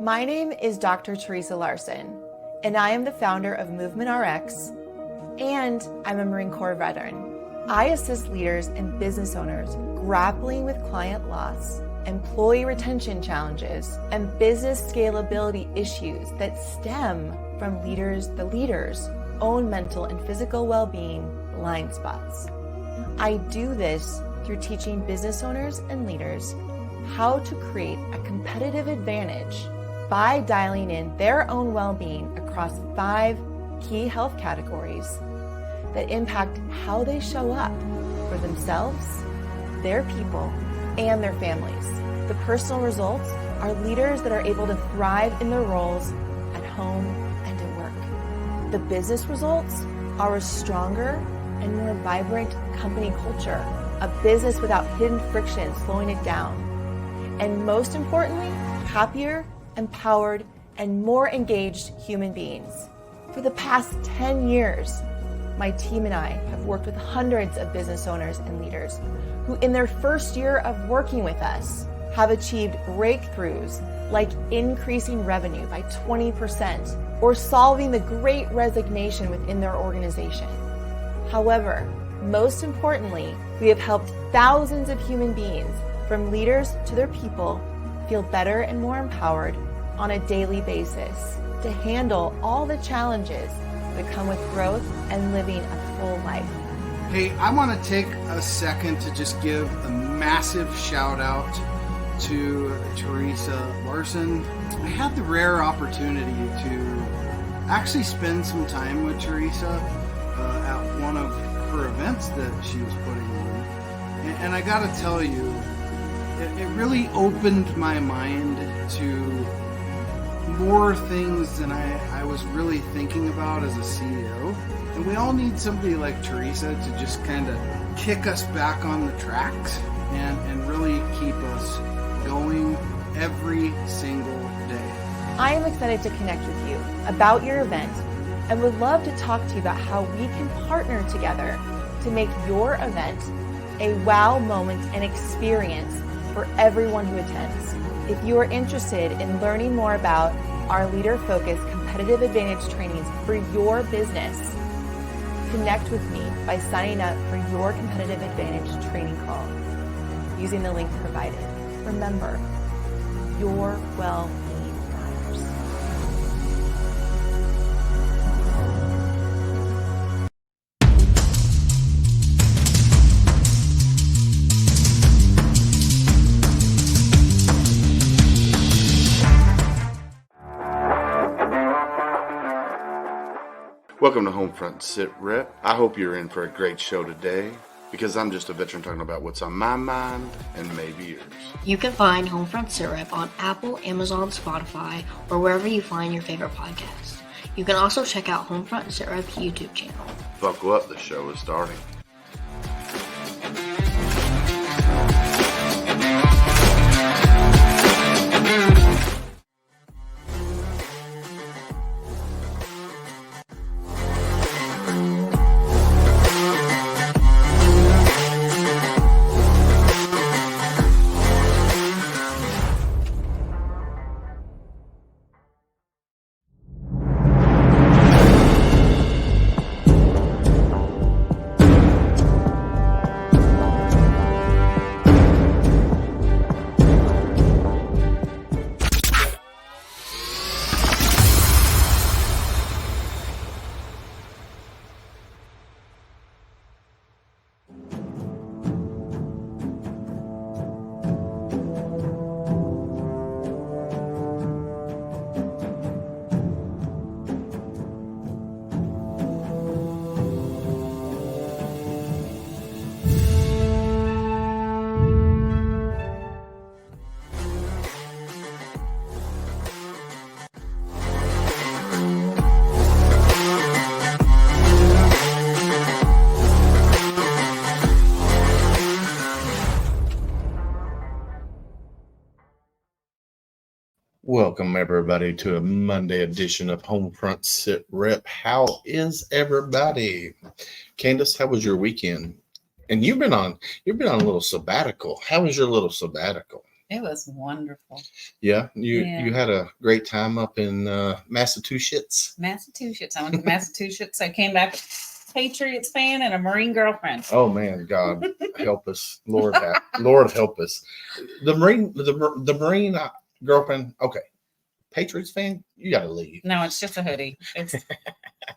My name is Dr. Teresa Larson, and I am the founder of Movement RX, and I'm a Marine Corps veteran. I assist leaders and business owners grappling with client loss, employee retention challenges, and business scalability issues that stem from the leaders' own mental and physical well-being blind spots. I do this through teaching business owners and leaders how to create a competitive advantage by dialing in their own well-being across 5 key health categories that impact how they show up for themselves, their people, and their families. The personal results are leaders that are able to thrive in their roles at home and at work. The business results are a stronger and more vibrant company culture, a business without hidden friction slowing it down, and most importantly, happier, empowered, and more engaged human beings. For the past 10 years, my team and I have worked with hundreds of business owners and leaders who in their first year of working with us have achieved breakthroughs like increasing revenue by 20% or solving the great resignation within their organization. However, most importantly, we have helped thousands of human beings, from leaders to their people, feel better and more empowered on a daily basis to handle all the challenges that come with growth and living a full life. Hey, I want to take a second to just give a massive shout out to Teresa Larson. I had the rare opportunity to actually spend some time with Teresa at one of her events that she was putting on. And I got to tell you, it really opened my mind to more things than I was really thinking about as a CEO. And we all need somebody like Teresa to just kind of kick us back on the tracks and really keep us going every single day. I am excited to connect with you about your event and would love to talk to you about how we can partner together to make your event a wow moment and experience for everyone who attends. If you are interested in learning more about our leader-focused competitive advantage trainings for your business, connect with me by signing up for your competitive advantage training call using the link provided. Remember, your well-being matters. Welcome to HomeFront Sitrep. I hope you're in for a great show today, because I'm just a veteran talking about what's on my mind and maybe yours. You can find HomeFront Sitrep on Apple, Amazon, Spotify, or wherever you find your favorite podcasts. You can also check out HomeFront Sitrep's YouTube channel. Buckle up, the show is starting. Welcome, everybody, to a Monday edition of HomeFront Sitrep. How is everybody? Candace, how was your weekend? And you've been on a little sabbatical. How was your little sabbatical? It was wonderful. Yeah, you had a great time up in Massachusetts. Massachusetts. I went to Massachusetts. I came back Patriots fan and a Marine girlfriend. Oh man, God help us, Lord, Lord help us. The Marine girlfriend. Okay, Patriots fan. You got to leave. No, it's just a hoodie.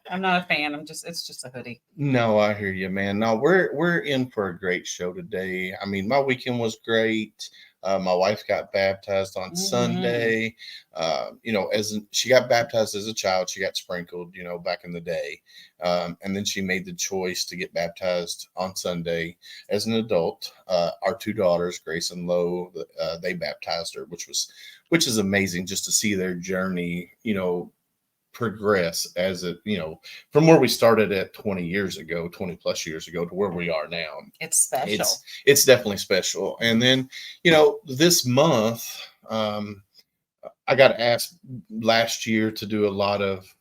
I'm not a fan. It's just a hoodie. No, I hear you, man. No, we're in for a great show today. I mean, my weekend was great. My wife got baptized on Sunday. As she got baptized as a child, she got sprinkled, back in the day. And then she made the choice to get baptized on Sunday as an adult. Our two daughters, Grace and Lo, they baptized her, which is amazing just to see their journey, progress as from where we started at 20 plus years ago to where we are now. It's special. It's definitely special. And then, this month, I got asked last year to do a lot of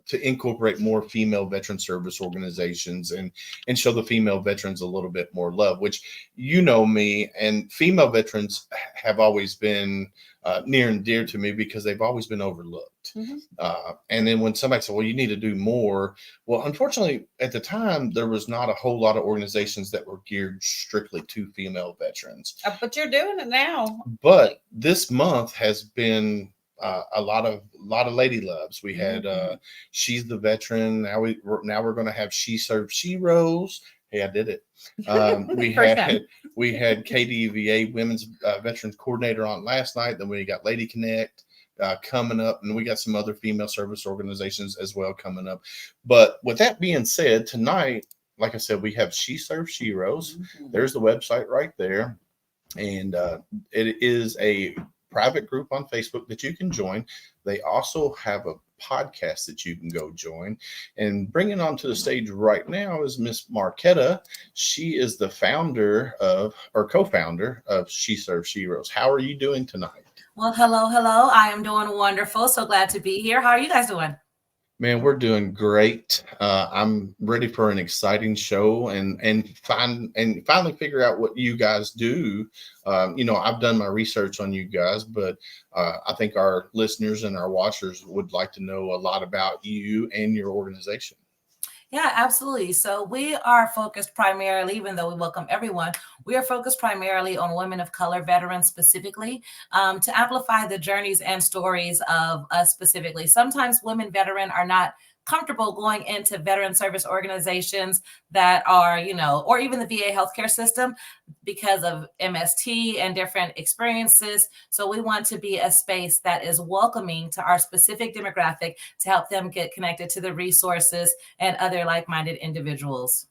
to incorporate more female veteran service organizations and show the female veterans a little bit more love, which me, and female veterans have always been near and dear to me because they've always been overlooked. And then when somebody said, well, you need to do more. Well, unfortunately, at the time, there was not a whole lot of organizations that were geared strictly to female veterans. But you're doing it now. But this month has been a lot of lady loves. We had She's the Veteran. Now we're going to have She Serves Sheroes. Hey, I did it. We had KDVA Women's Veterans Coordinator on last night. Then we got Lady Connect coming up, and we got some other female service organizations as well coming up. But with that being said, tonight, like I said, we have She Serves Sheroes. There's the website right there, and it is a private group on Facebook that you can join. They also have a podcast that you can go join. And bringing on to the stage right now is Miss Marquetta. She is the co-founder of She Serves Sheroes. How are you doing tonight? Well, hello. I am doing wonderful. So glad to be here. How are you guys doing? Man, we're doing great. I'm ready for an exciting show and finally figure out what you guys do. I've done my research on you guys, but I think our listeners and our watchers would like to know a lot about you and your organization. Yeah, absolutely. So we are focused primarily, even though we welcome everyone, we are focused primarily on women of color, veterans specifically, to amplify the journeys and stories of us specifically. Sometimes women veteran are not comfortable going into veteran service organizations that are, or even the VA healthcare system because of MST and different experiences. So we want to be a space that is welcoming to our specific demographic to help them get connected to the resources and other like-minded individuals.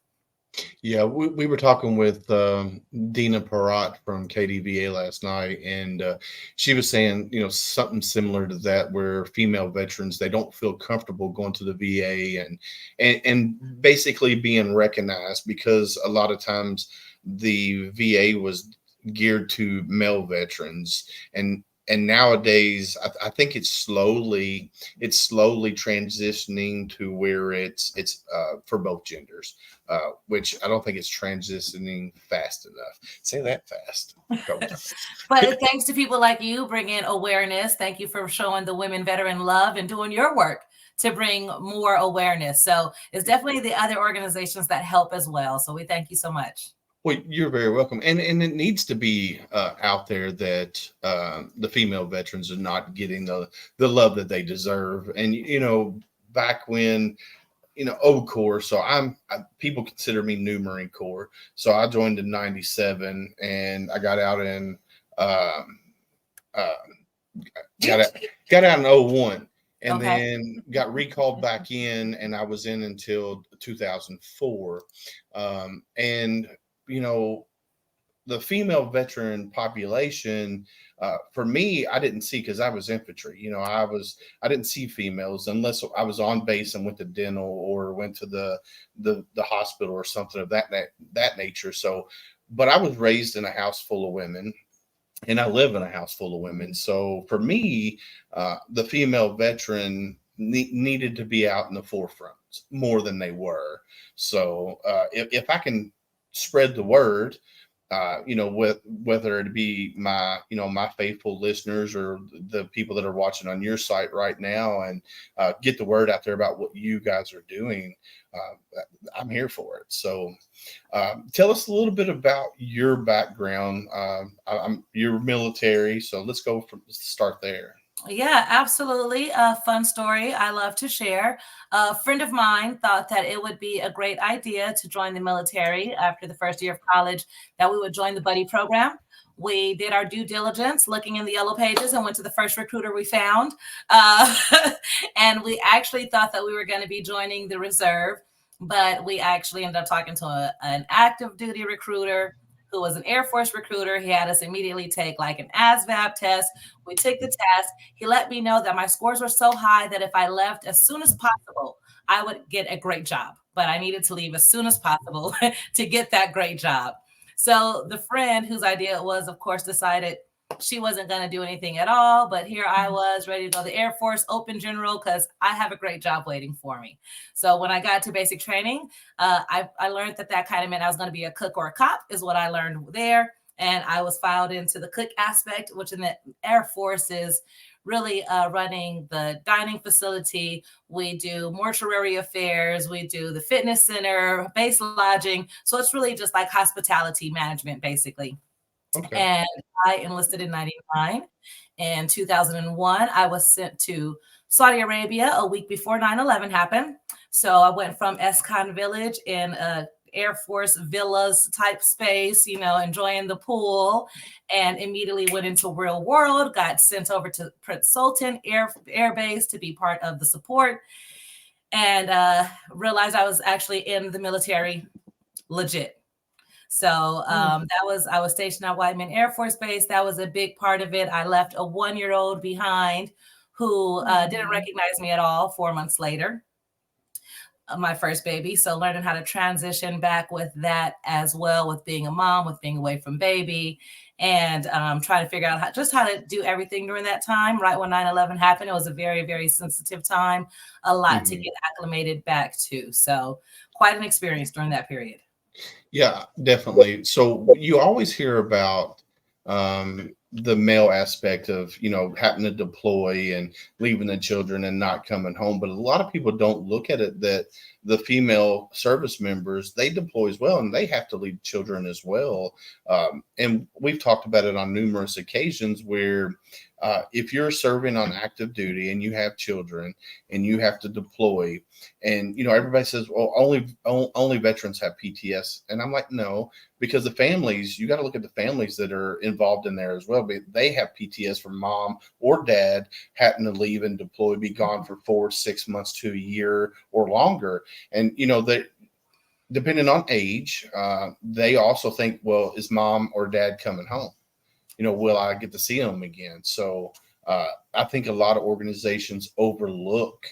Yeah, we were talking with Dina Parat from KDVA last night, and she was saying, something similar to that, where female veterans, they don't feel comfortable going to the VA and basically being recognized, because a lot of times the VA was geared to male veterans, and nowadays I think it's slowly transitioning to where it's for both genders, which I don't think it's transitioning fast enough. Say that fast. But thanks to people like you bringing awareness. Thank you for showing the women veteran love and doing your work to bring more awareness. So it's definitely the other organizations that help as well. So we thank you so much. Well, you're very welcome. And it needs to be out there that the female veterans are not getting the love that they deserve. And, back when, old Corps, so people consider me new Marine Corps. So I joined in 97 and I got out in, got out in 01. And then got recalled back in, and I was in until 2004. The female veteran population, for me, I didn't see, because I was infantry. I didn't see females unless I was on base and went to dental or went to the hospital or something of that nature. So, but I was raised in a house full of women, and I live in a house full of women. So for me, the female veteran needed to be out in the forefront more than they were. So if I can spread the word, whether it be my faithful listeners or the people that are watching on your site right now, and get the word out there about what you guys are doing. I'm here for it. So tell us a little bit about your background. You're military, so let's go from start there. Yeah, absolutely. A fun story I love to share. A friend of mine thought that it would be a great idea to join the military after the first year of college, that we would join the buddy program. We did our due diligence looking in the yellow pages and went to the first recruiter we found. Uh, and we actually thought that we were going to be joining the reserve, but we actually ended up talking to an active duty recruiter who was an Air Force recruiter. He had us immediately take like an ASVAB test. We took the test. He let me know that my scores were so high that if I left as soon as possible, I would get a great job. But I needed to leave as soon as possible to get that great job. So the friend whose idea it was, of course, decided she wasn't going to do anything at all. But here I was ready to go to the Air Force, open general, because I have a great job waiting for me. So when I got to basic training, I learned that kind of meant I was going to be a cook or a cop, is what I learned there. And I was filed into the cook aspect, which in the Air Force is really running the dining facility. We do mortuary affairs. We do the fitness center, base lodging. So it's really just like hospitality management, basically. Okay. And I enlisted in 99. In 2001, I was sent to Saudi Arabia a week before 9/11 happened. So I went from Escon Village in a Air Force villas type space, enjoying the pool, and immediately went into real world, got sent over to Prince Sultan Air Base to be part of the support, and realized I was actually in the military legit. So I was stationed at Whiteman Air Force Base. That was a big part of it. I left a 1-year-old behind who didn't recognize me at all 4 months later, my first baby. So learning how to transition back with that as well, with being a mom, with being away from baby, and trying to figure out how to do everything during that time. Right when 9/11 happened, it was a very, very sensitive time, a lot to get acclimated back to. So quite an experience during that period. Yeah, definitely. So you always hear about the male aspect of, having to deploy and leaving the children and not coming home. But a lot of people don't look at it that the female service members, they deploy as well, and they have to leave children as well. And we've talked about it on numerous occasions where if you're serving on active duty and you have children and you have to deploy, and everybody says, well, only veterans have PTS, and I'm like, no, because the families, you got to look at the families that are involved in there as well. But they have PTS from mom or dad having to leave and deploy, be gone for 4-6 months to a year or longer, and they, depending on age, they also think, well, is mom or dad coming home? Will I get to see them again? So I think a lot of organizations overlook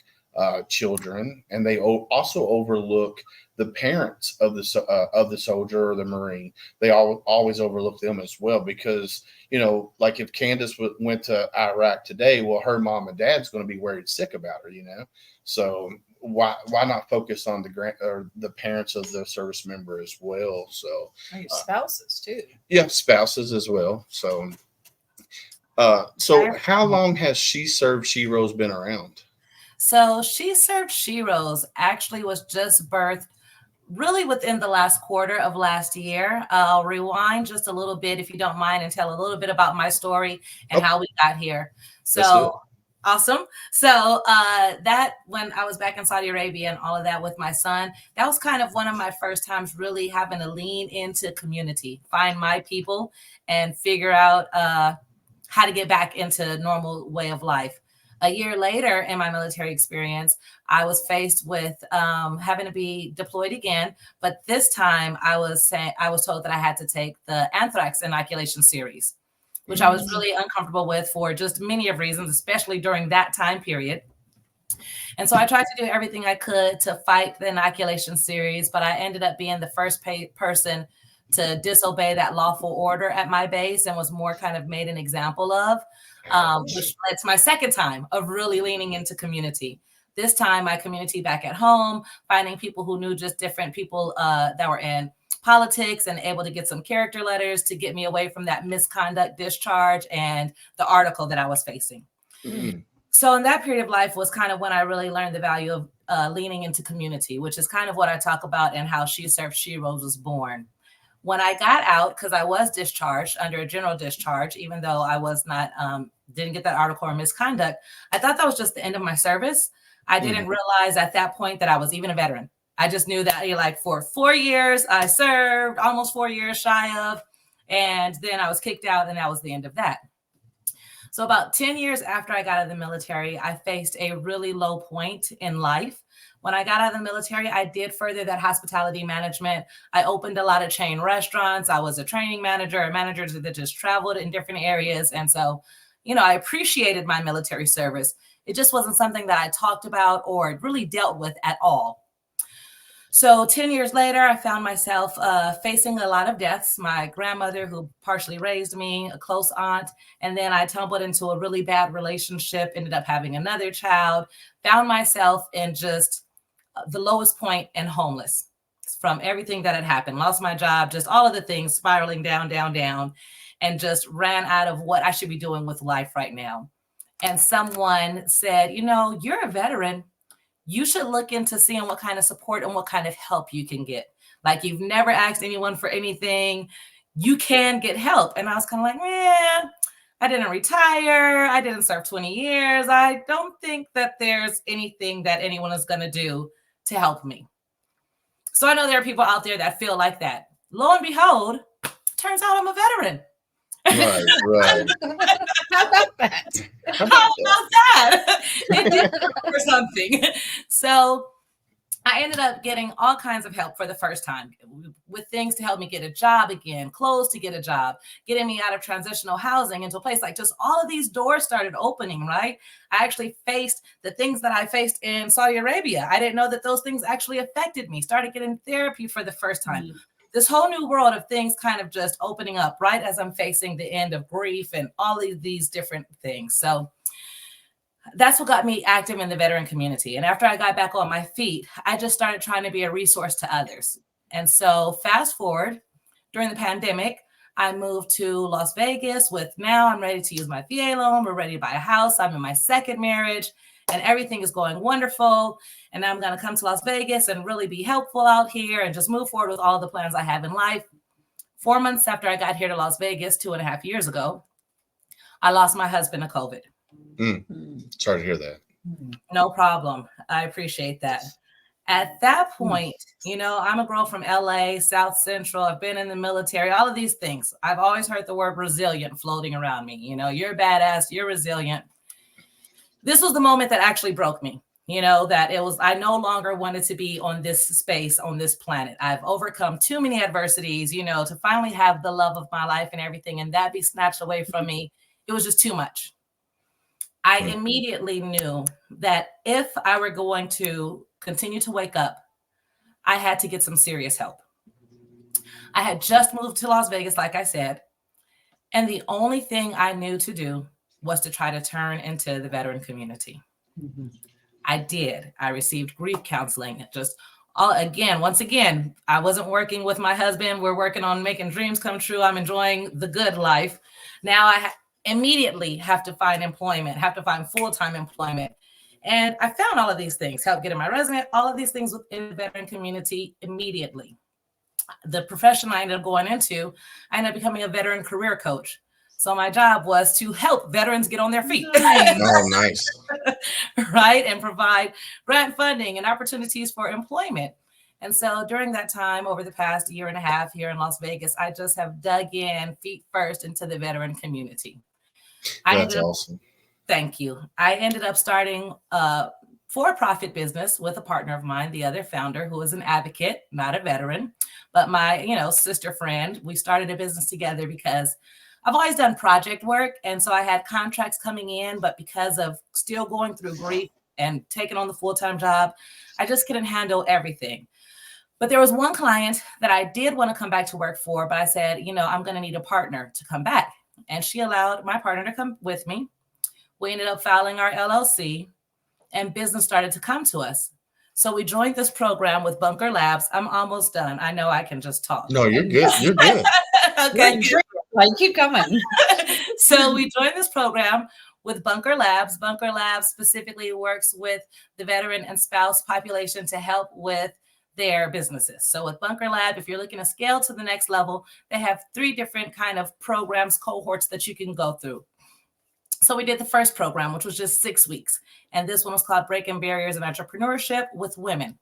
children, and they also overlook the parents of the soldier or the Marine. They always overlook them as well, because like if Candace went to Iraq today, well, her mom and dad's going to be worried sick about her. So why not focus on the parents of the service member as well? So Or your spouses too. yeah, spouses as well. So how long has She Served Sheroes been around? So She Served Sheroes actually was just birthed really within the last quarter of last year. I'll rewind just a little bit, if you don't mind, and tell a little bit about my story and how we got here. So awesome. So that when I was back in Saudi Arabia and all of that with my son, that was kind of one of my first times really having to lean into community, find my people, and figure out how to get back into normal way of life. A year later in my military experience, I was faced with having to be deployed again, but this time I was told that I had to take the anthrax inoculation series, which I was really uncomfortable with for just many of reasons, especially during that time period. And so I tried to do everything I could to fight the inoculation series, but I ended up being the first person to disobey that lawful order at my base, and was more kind of made an example of, which led to my second time of really leaning into community. This time, my community back at home, finding people who knew just different people that were in politics and able to get some character letters to get me away from that misconduct discharge and the article that I was facing. Mm. So in that period of life was kind of when I really learned the value of leaning into community, which is kind of what I talk about and how She Serves Sheroes was born. When I got out, because I was discharged under a general discharge, even though I was not, didn't get that article or misconduct, I thought that was just the end of my service. I didn't realize at that point that I was even a veteran. I just knew that like for 4 years I served, almost 4 years shy of, and then I was kicked out and that was the end of that. So about 10 years after I got out of the military, I faced a really low point in life. When I got out of the military, I did further that hospitality management. I opened a lot of chain restaurants. I was a training manager, a manager that just traveled in different areas. And so, I appreciated my military service. It just wasn't something that I talked about or really dealt with at all. So 10 years later, I found myself facing a lot of deaths. My grandmother, who partially raised me, a close aunt, and then I tumbled into a really bad relationship, ended up having another child, found myself in just the lowest point and homeless from everything that had happened. Lost my job, just all of the things spiraling down, and just ran out of what I should be doing with life right now. And someone said, you're a veteran. You should look into seeing what kind of support and what kind of help you can get. Like, you've never asked anyone for anything. You can get help. And I was kind of like, I didn't retire. I didn't serve 20 years. I don't think that there's anything that anyone is going to do to help me. So I know there are people out there that feel like that. Lo and behold, turns out I'm a veteran. Right. How about that? How about that? It did for something. So I ended up getting all kinds of help for the first time with things to help me get a job again, clothes to get a job, getting me out of transitional housing into a place. Like, just all of these doors started opening, right? I actually faced the things that I faced in Saudi Arabia. I didn't know that those things actually affected me. Started getting therapy for the first time. This whole new world of things kind of just opening up right as I'm facing the end of grief and all of these different things. So that's what got me active in the veteran community. And after I got back on my feet, I just started trying to be a resource to others. And so fast forward, during the pandemic, I moved to Las Vegas now I'm ready to use my VA loan. We're ready to buy a house. I'm in my second marriage and everything is going wonderful. And I'm going to come to Las Vegas and really be helpful out here and just move forward with all the plans I have in life. 4 months after I got here to Las Vegas 2.5 years ago, I lost my husband to COVID. Sorry to hear that. No problem. I appreciate that. At that point, I'm a girl from LA, South Central. I've been in the military, all of these things. I've always heard the word resilient floating around me. You're badass, you're resilient. This was the moment that actually broke me, that I no longer wanted to be on this space, on this planet. I've overcome too many adversities, to finally have the love of my life and everything, and that be snatched away from me. It was just too much. I immediately knew that if I were going to continue to wake up, I had to get some serious help. I had just moved to Las Vegas, like I said, and the only thing I knew to do was to try to turn into the veteran community. I did. I received grief counseling. Once again, I wasn't working with my husband. We're working on making dreams come true. I'm enjoying the good life. Now I immediately have to find employment, have to find full-time employment. And I found all of these things, help getting my resume, all of these things within the veteran community immediately. The profession I ended up going into, I ended up becoming a veteran career coach. So my job was to help veterans get on their feet. Oh, nice. Right? And provide grant funding and opportunities for employment. And so during that time, over the past 1.5 years here in Las Vegas, I just have dug in feet first into the veteran community. That's awesome. Thank you. I ended up starting a for-profit business with a partner of mine, the other founder, who is an advocate, not a veteran, but my, sister friend. We started a business together because I've always done project work. And so I had contracts coming in, but because of still going through grief and taking on the full-time job, I just couldn't handle everything. But there was one client that I did want to come back to work for, but I said, I'm going to need a partner to come back. And she allowed my partner to come with me. We ended up filing our LLC. and business started to come to us. So we joined this program with Bunker Labs. I'm almost done. I know I can just talk. No, you're good. You're good. Okay. Like, keep coming. So we joined this program with Bunker Labs. Bunker Labs specifically works with the veteran and spouse population to help with their businesses. So with Bunker Lab, if you're looking to scale to the next level, they have 3 different kind of programs, cohorts that you can go through. So we did the first program, which was just 6 weeks. And this one was called Breaking Barriers in Entrepreneurship with Women.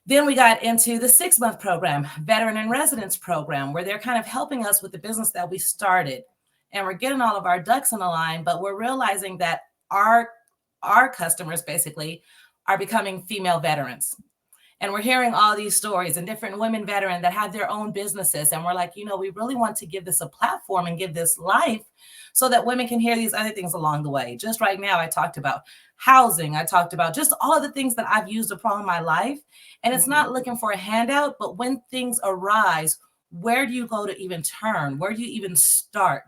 Then we got into the 6-month program, Veteran in Residence program, where they're kind of helping us with the business that we started. And we're getting all of our ducks in a line, but we're realizing that our customers basically are becoming female veterans. And we're hearing all these stories and different women veterans that have their own businesses. And we're like, we really want to give this a platform and give this life so that women can hear these other things along the way. Just right now, I talked about housing. I talked about just all of the things that I've used upon my life. And it's not looking for a handout, but when things arise, where do you go to even turn? Where do you even start?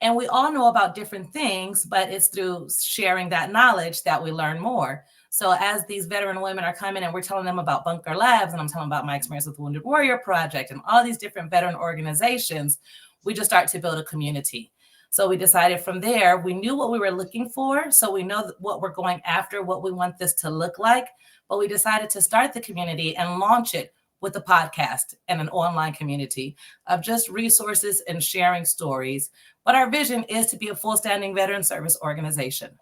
And we all know about different things, but it's through sharing that knowledge that we learn more. So as these veteran women are coming and we're telling them about Bunker Labs, and I'm telling them about my experience with the Wounded Warrior Project and all these different veteran organizations, we just start to build a community. So we decided from there, we knew what we were looking for. So we know what we're going after, what we want this to look like. But we decided to start the community and launch it with a podcast and an online community of just resources and sharing stories. But our vision is to be a full standing veteran service organization.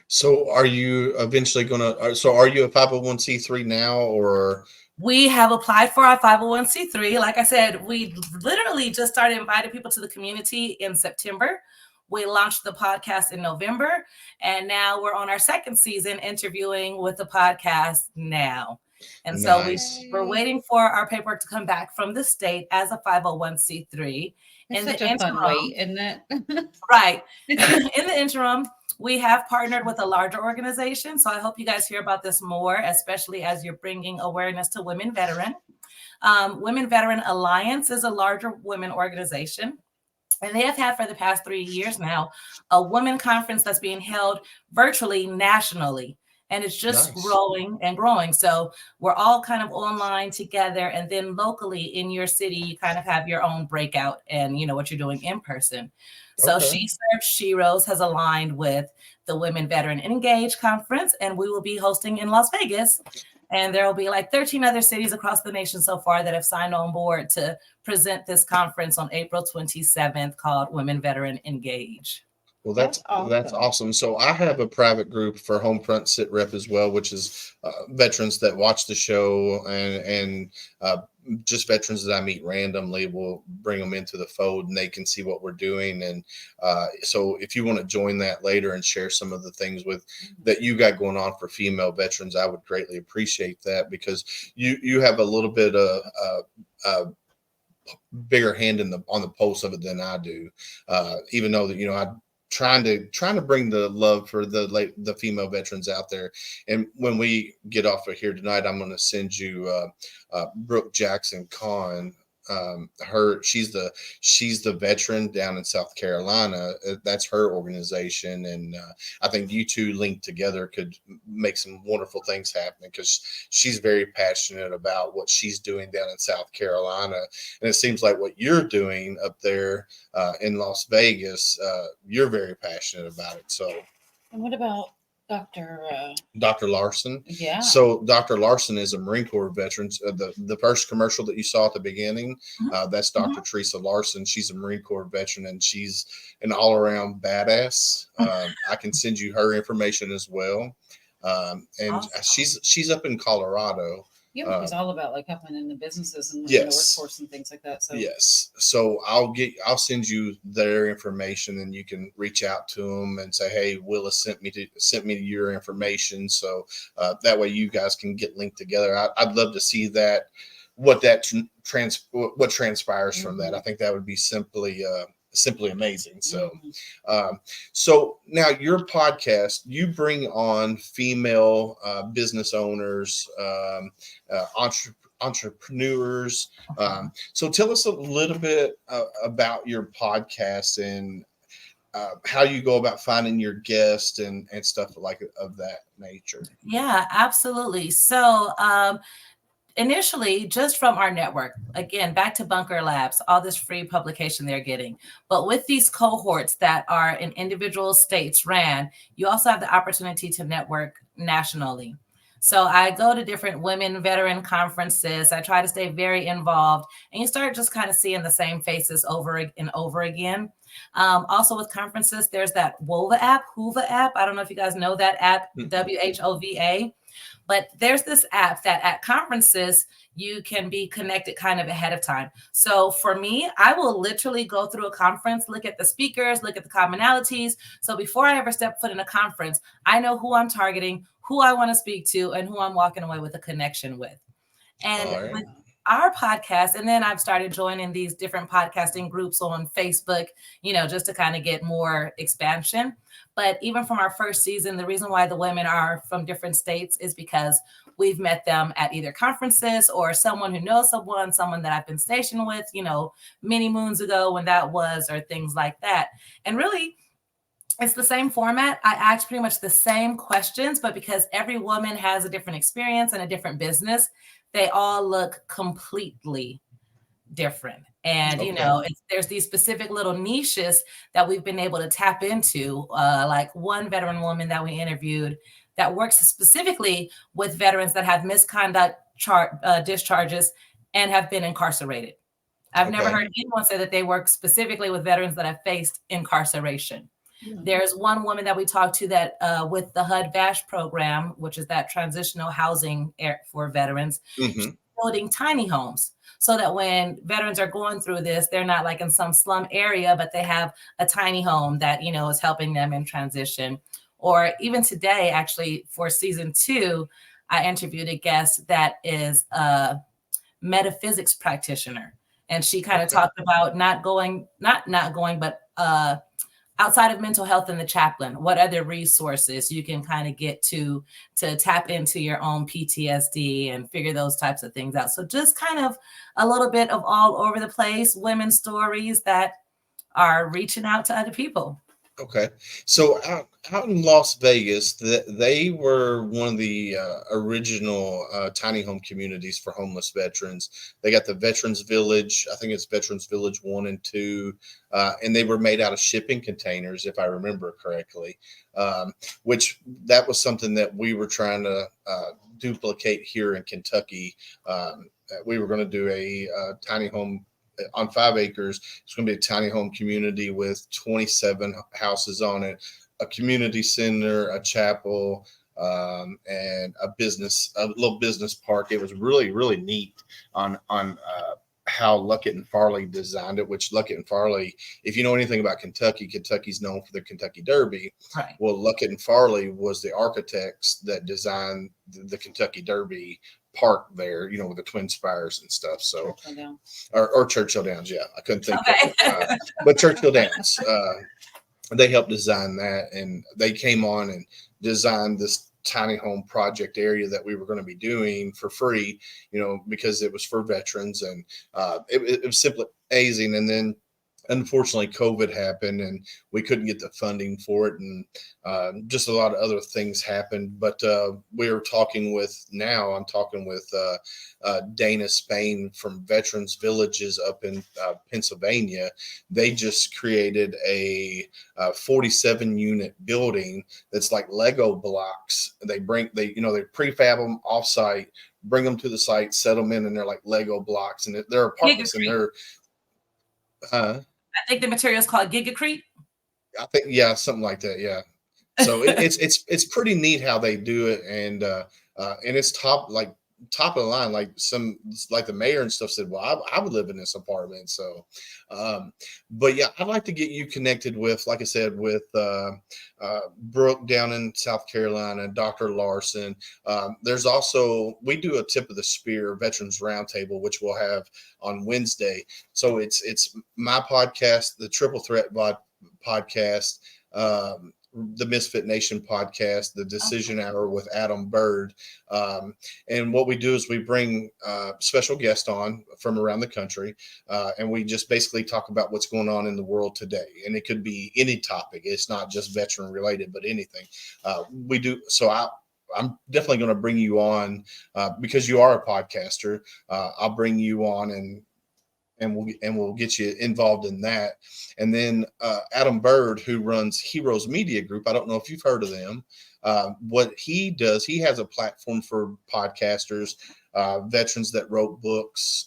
So are you eventually are you a 501c3 now, or? We have applied for our 501c3. Like I said, we literally just started inviting people to the community in September. We launched the podcast in November, and now we're on our 2nd season interviewing with the podcast now. And Nice. so we're waiting for our paperwork to come back from the state as a 501c3. It's such a fun wait, isn't it? Right. In the interim, we have partnered with a larger organization. So I hope you guys hear about this more, especially as you're bringing awareness to women veteran. Women Veteran Alliance is a larger women organization. And they have had for the past 3 years now a women conference that's being held virtually nationally. And it's just growing and growing. So we're all kind of online together. And then locally in your city, you kind of have your own breakout and what you're doing in person. So She Serves Sheroes has aligned with the Women Veteran Engage Conference, and we will be hosting in Las Vegas. And there will be like 13 other cities across the nation so far that have signed on board to present this conference on April 27th called Women Veteran Engage. Well, that's awesome. So I have a private group for HomeFront Sitrep as well, which is veterans that watch the show and just veterans that I meet randomly. We'll bring them into the fold and they can see what we're doing. And so if you want to join that later and share some of the things that you got going on for female veterans, I would greatly appreciate that, because you have a little bit of bigger hand on the pulse of it than I do, even though that I trying to bring the love for the female veterans out there. And when we get off of here tonight, I'm going to send you Brooke Jackson Kahn. She's the veteran down in South Carolina. That's her organization, and I think you two linked together could make some wonderful things happen, because she's very passionate about what she's doing down in South Carolina, and it seems like what you're doing up there in Las Vegas, you're very passionate about it. So, and what about Dr. Larson? Yeah. So Dr. Larson is a Marine Corps veteran. The first commercial that you saw at the beginning, that's Dr. Teresa Larson. She's a Marine Corps veteran, and she's an all-around badass. I can send you her information as well. And awesome. She's up in Colorado. Yeah, it's all about like helping in the businesses and the workforce and things like that. So yes, so I'll send you their information, and you can reach out to them and say, "Hey, Willis sent me your information," so that way you guys can get linked together. I'd love to see that, what transpires from that. I think that would be simply amazing. So, so now your podcast, you bring on female business owners, entrepreneurs. So tell us a little bit about your podcast, and how you go about finding your guests and stuff like of that nature. Yeah, absolutely. So, initially, just from our network, again, back to Bunker Labs, all this free publication they're getting. But with these cohorts that are in individual states ran, you also have the opportunity to network nationally. So I go to different women veteran conferences. I try to stay very involved, and you start just kind of seeing the same faces over and over again. Also with conferences, there's that Whova app. I don't know if you guys know that app, WHOVA. But there's this app that at conferences, you can be connected kind of ahead of time. So for me, I will literally go through a conference, look at the speakers, look at the commonalities. So before I ever step foot in a conference, I know who I'm targeting, who I want to speak to, and who I'm walking away with a connection with. And All right. with our podcast, and then I've started joining these different podcasting groups on Facebook, just to kind of get more expansion. But even from our first season, the reason why the women are from different states is because we've met them at either conferences or someone who knows someone that I've been stationed with, many moons ago when that was, or things like that. And really, it's the same format. I ask pretty much the same questions, but because every woman has a different experience and a different business, they all look completely different. And, there's these specific little niches that we've been able to tap into, like one veteran woman that we interviewed that works specifically with veterans that have misconduct discharges and have been incarcerated. I've never heard anyone say that they work specifically with veterans that have faced incarceration. There's one woman that we talked to that with the HUD-VASH program, which is that transitional housing for veterans, building tiny homes so that when veterans are going through this, they're not like in some slum area, but they have a tiny home that, is helping them in transition. Or even today, actually, for season 2, I interviewed a guest that is a metaphysics practitioner. And she kind of talked about not going, but outside of mental health and the chaplain, what other resources you can kind of get to tap into your own PTSD and figure those types of things out. So just kind of a little bit of all over the place, women's stories that are reaching out to other people. Okay. So out in Las Vegas, they were one of the original tiny home communities for homeless veterans. They got the Veterans Village. I think it's Veterans Village 1 and 2. And they were made out of shipping containers, if I remember correctly, which that was something that we were trying to duplicate here in Kentucky. We were going to do a tiny home on 5 acres. It's going to be a tiny home community with 27 houses on it, a community center, a chapel, and a little business park. It was really, really neat on how Luckett and Farley designed it, which Luckett and Farley, if you know anything about Kentucky, Kentucky's known for the Kentucky Derby. Right. Well, Luckett and Farley was the architects that designed the Kentucky Derby park there, with the twin spires and stuff. So, or Churchill Downs. Yeah, I couldn't think of it. But Churchill Downs, they helped design that, and they came on and designed this tiny home project area that we were going to be doing for free, because it was for veterans, and it was simply amazing. And then unfortunately COVID happened and we couldn't get the funding for it, and just a lot of other things happened. But I'm talking with Dana Spain from Veterans Villages up in Pennsylvania. They just created a 47 unit building that's like Lego blocks. They prefab them offsite, bring them to the site, set them in, and they're like Lego blocks, and they're apartments, and they're I think the material is called Gigacrete. I think, yeah, something like that. Yeah. So it's pretty neat how they do it, and it's top of the line. Like the mayor and stuff said, well, I would live in this apartment. So, but yeah, I'd like to get you connected with, like I said, with Brooke down in South Carolina, Dr. Larson. There's also, we do a Tip of the Spear Veterans Roundtable, which we'll have on Wednesday. So it's my podcast, the Triple Threat podcast, the Misfit Nation podcast, the Decision Hour with Adam Bird. And what we do is we bring special guests on from around the country, and we just basically talk about what's going on in the world today. And it could be any topic. It's not just veteran related, but anything. We do. So I'm definitely going to bring you on because you are a podcaster. I'll bring you on and we'll get you involved in that. And then Adam Bird, who runs Heroes Media Group, I don't know if you've heard of them. What he does, he has a platform for podcasters, veterans that wrote books.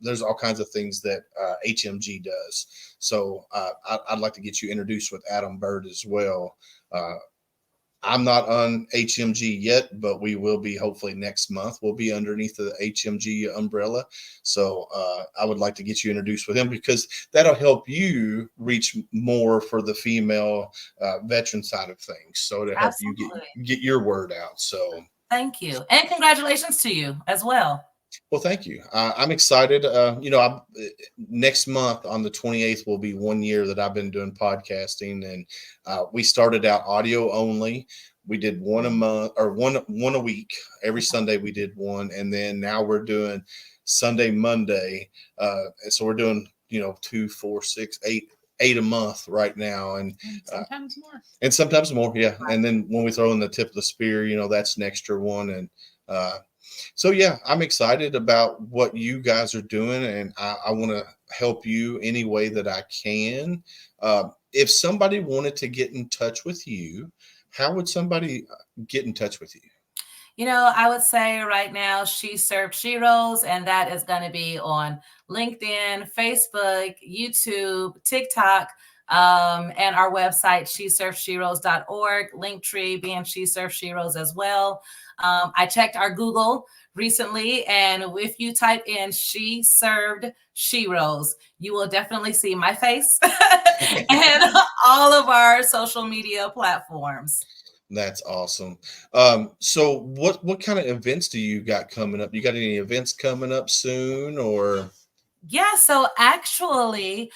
There's all kinds of things that HMG does. So I'd like to get you introduced with Adam Bird as well. I'm not on HMG yet, but we will be hopefully next month. We'll be underneath the HMG umbrella. So I would like to get you introduced with him because that'll help you reach more for the female veteran side of things. So to help Absolutely. you get your word out. So thank you. And congratulations to you as well. Well, thank you. I'm excited. Next month on the 28th will be 1 year that I've been doing podcasting, and we started out audio only. We did one a month or one a week. Every Sunday we did one, and then now we're doing Sunday, Monday. So we're doing 2, 4, 6, 8 a month right now, and sometimes more. And sometimes more, yeah. And then when we throw in the tip of the spear, that's an extra one, and so, yeah, I'm excited about what you guys are doing, and I want to help you any way that I can. If somebody wanted to get in touch with you, how would somebody get in touch with you? I would say right now, She Served Sheroes, and that is going to be on LinkedIn, Facebook, YouTube, TikTok, and our website, sheservedsheroes.org, Linktree being She Served Sheroes as well. I checked our Google recently, and if you type in She Served Sheroes, you will definitely see my face and all of our social media platforms. That's awesome. So what kind of events do you got coming up? You got any events coming up soon, or? Yeah, so actually,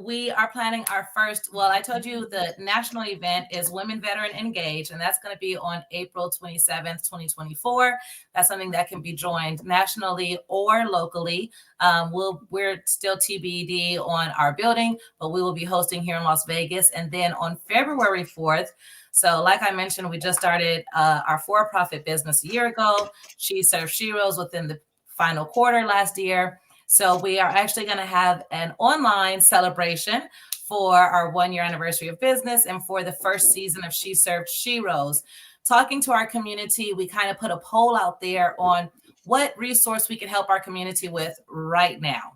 we are planning our first, I told you the national event is Women Veteran Engage, and that's going to be on April 27th, 2024. That's something that can be joined nationally or locally. We're still TBD on our building, but we will be hosting here in Las Vegas. And then on February 4th, so like I mentioned, we just started our for-profit business a year ago. She Served Sheroes within the final quarter last year. So we are actually going to have an online celebration for our 1-year anniversary of business and for the first season of She Served Sheroes. Talking to our community, we kind of put a poll out there on what resource we can help our community with right now.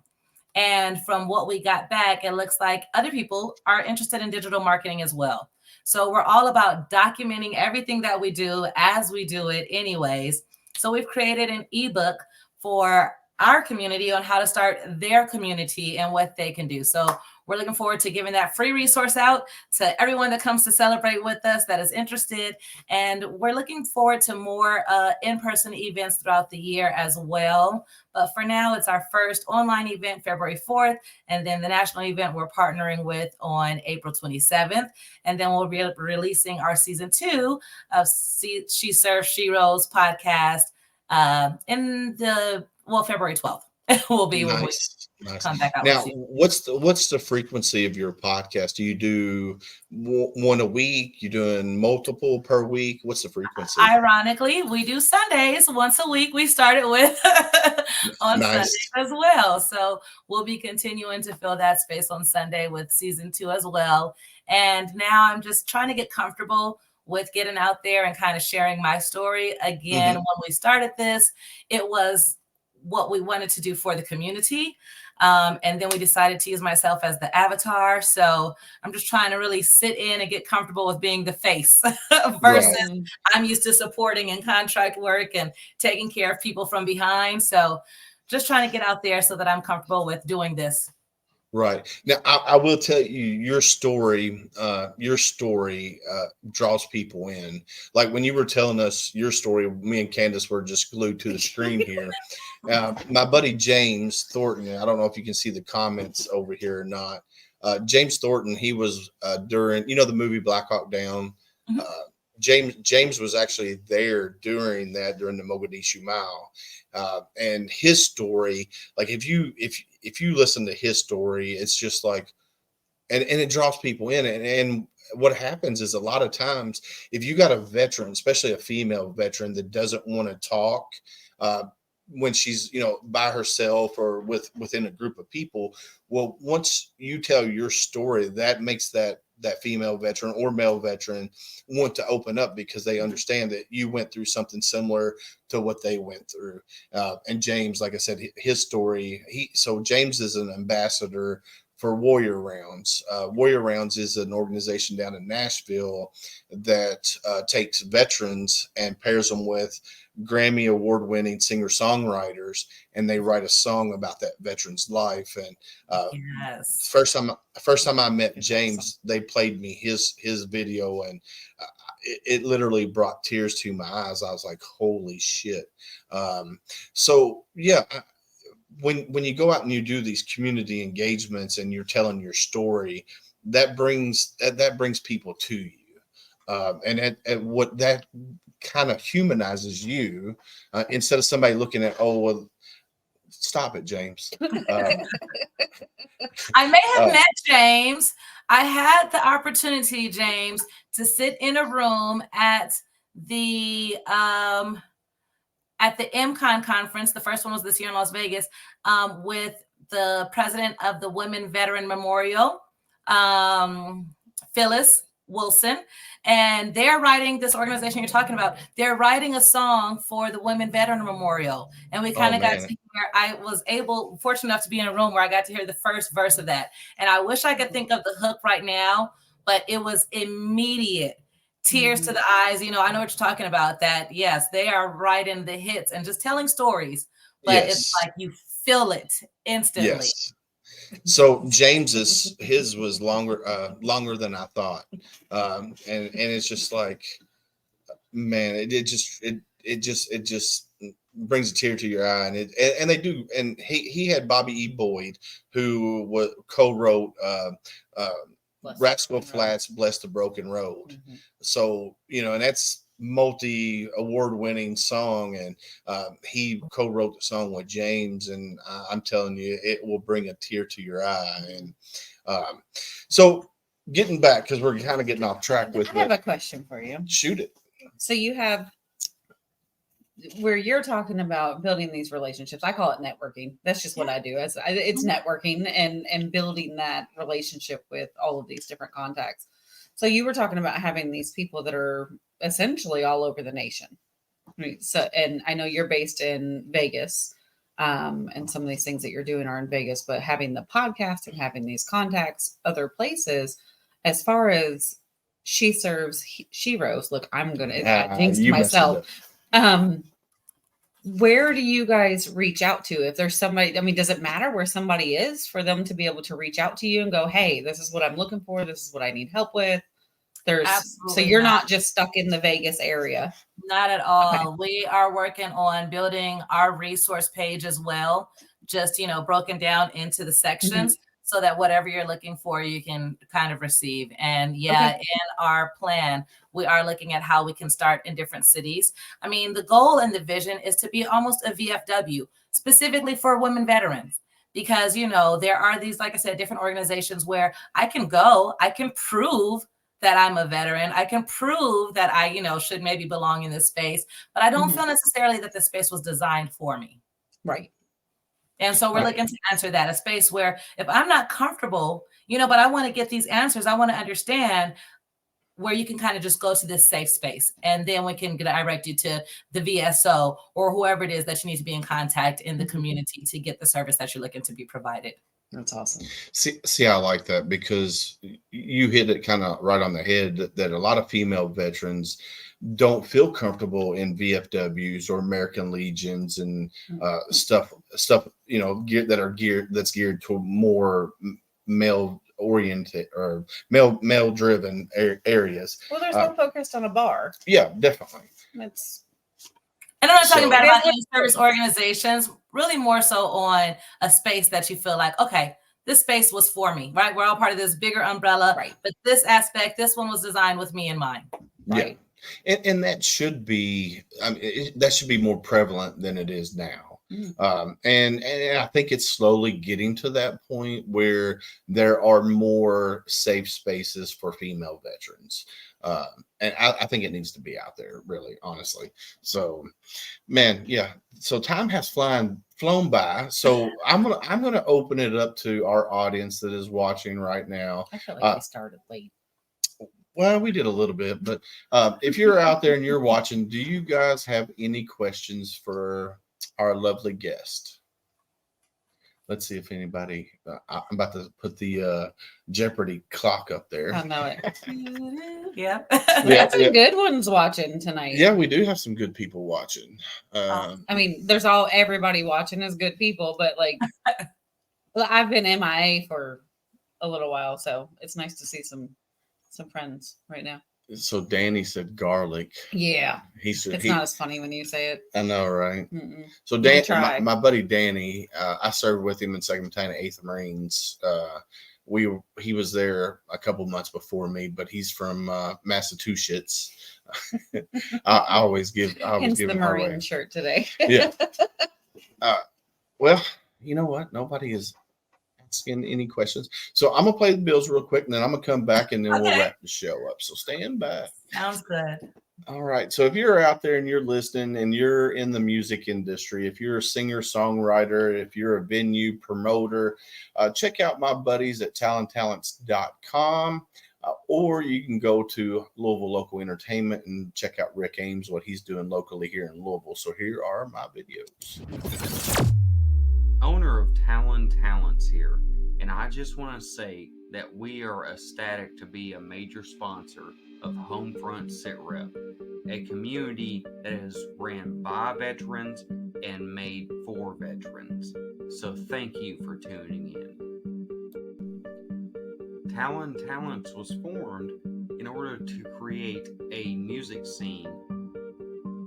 And from what we got back, it looks like other people are interested in digital marketing as well. So we're all about documenting everything that we do as we do it anyways. So we've created an ebook for our community on how to start their community and what they can do. So we're looking forward to giving that free resource out to everyone that comes to celebrate with us that is interested. And we're looking forward to more in-person events throughout the year as well. But for now, it's our first online event, February 4th. And then the national event we're partnering with on April 27th. And then we'll be releasing our season 2 of She Served Sheroes podcast in February 12th will be when we come back out. Now, what's the frequency of your podcast? Do you do one a week? You doing multiple per week? What's the frequency? Ironically, we do Sundays once a week. We started with on Sundays as well. So we'll be continuing to fill that space on Sunday with season 2 as well. And now I'm just trying to get comfortable with getting out there and kind of sharing my story. Again, when we started this, it was what we wanted to do for the community. And then we decided to use myself as the avatar. So I'm just trying to really sit in and get comfortable with being the face versus I'm used to supporting and contract work and taking care of people from behind. So just trying to get out there so that I'm comfortable with doing this. Right. Now, I will tell you your story. Draws people in. Like when you were telling us your story, me and Candace were just glued to the screen here. My buddy James Thornton. I don't know if you can see the comments over here or not. James Thornton. He was during the movie Black Hawk Down. Mhm. James was actually there during the Mogadishu Mile, and his story. Like if you listen to his story, it's just like, and it draws people in. And what happens is a lot of times, if you got a veteran, especially a female veteran that doesn't want to talk, uh, when she's by herself or within a group of people, well, once you tell your story, that makes that female veteran or male veteran want to open up because they understand that you went through something similar to what they went through. And James, like I said, his story, James is an ambassador for Warrior Rounds. Warrior Rounds is an organization down in Nashville that takes veterans and pairs them with Grammy award-winning singer-songwriters, and they write a song about that veteran's life. And Yes. first time I met James, they played me his video, and it literally brought tears to my eyes. I was like, "Holy shit!" So yeah. When you go out and you do these community engagements and you're telling your story, that brings people to you, and what that kind of humanizes you, instead of somebody looking at, oh well, stop it, James. I may have met James. I had the opportunity, James, to sit in a room at the MCON conference. The first one was this year in Las Vegas, with the president of the Women Veteran Memorial, Phyllis Wilson. And they're writing, this organization you're talking about, they're writing a song for the Women Veteran Memorial. And we kind of got to hear, I was fortunate enough to be in a room where I got to hear the first verse of that. And I wish I could think of the hook right now, but it was immediate. Tears to the eyes. I know what you're talking about, that yes, they are writing the hits and just telling stories, but it's like you feel it instantly. Yes. So his was longer than I thought. And it's just like, man, it just brings a tear to your eye. And they do. And he had Bobby E. Boyd, who co-wrote Rascal Flatts, Bless the Broken Road. Mm-hmm. So, and that's multi-award winning song. And he co-wrote the song with James. And I'm telling you, it will bring a tear to your eye. And so getting back, because we're kind of getting off track with I have a question for you. Shoot it. So you have, where you're talking about building these relationships, I call it networking. That's just what I do. It's networking and building that relationship with all of these different contacts. So you were talking about having these people that are essentially all over the nation. Right? So, and I know you're based in Vegas, and some of these things that you're doing are in Vegas, but having the podcast and having these contacts other places, as far as Sheroes. Look, I'm going to jinx myself. Where do you guys reach out to? If there's somebody, does it matter where somebody is for them to be able to reach out to you and go, hey, this is what I'm looking for. This is what I need help with. So you're not just stuck in the Vegas area. Not at all. Okay. We are working on building our resource page as well. Just, broken down into the sections. Mm-hmm. So that whatever you're looking for, you can kind of receive. And in our plan, we are looking at how we can start in different cities. The goal and the vision is to be almost a VFW, specifically for women veterans, because, there are these, like I said, different organizations where I can go, I can prove that I'm a veteran. I can prove that I, should maybe belong in this space, but I don't feel necessarily that the space was designed for me. Right. And so we're looking to answer that, a space where if I'm not comfortable, but I want to get these answers, I want to understand, where you can kind of just go to this safe space. And then we can direct you to the VSO or whoever it is that you need to be in contact in the community to get the service that you're looking to be provided. That's awesome. See, I like that, because you hit it kind of right on the head, that a lot of female veterans, don't feel comfortable in VFWs or American Legions and stuff, that's geared to more male oriented or male driven areas. Well, there's no focused on a bar. Yeah, definitely. It's And I'm not talking bad about any service organizations, really more so on a space that you feel like, okay, this space was for me, right? We're all part of this bigger umbrella, right. But this aspect, this one was designed with me in mind. Right. Yeah. And that should be, that should be more prevalent than it is now. And I think it's slowly getting to that point where there are more safe spaces for female veterans. And I think it needs to be out there, really, honestly. So, man, yeah. So time has flown by. So I'm gonna open it up to our audience that is watching right now. I feel like we started late. Well, we did a little bit, but if you're out there and you're watching, do you guys have any questions for our lovely guest? Let's see if anybody. I'm about to put the Jeopardy clock up there. I know it. Yeah. We got some good ones watching tonight. Yeah, we do have some good people watching. I mean, everybody watching is good people, but like, I've been MIA for a little while, so it's nice to see some friends right now. So Danny said garlic. Yeah, it's not as funny when you say it. I know, right? Mm-mm. So Dan, my buddy Danny, I served with him in 2nd Battalion, 8th Marines. He was there a couple months before me, but he's from Massachusetts. I always give the Marine shirt today. Yeah. Well, you know what? Nobody is asking any questions. So I'm gonna play the bills real quick, and then I'm gonna come back, and then we'll wrap the show up. So stand by. Sounds good. All right. So if you're out there and you're listening and you're in the music industry, if you're a singer songwriter, if you're a venue promoter, check out my buddies at talenttalents.com. Or you can go to Louisville Local Entertainment and check out Rick Ames, what he's doing locally here in Louisville. So here are my videos. Owner of Talon Talents here, and I just want to say that we are ecstatic to be a major sponsor of HomeFront Sitrep, a community that is ran by veterans and made for veterans. So thank you for tuning in. Talon Talents was formed in order to create a music scene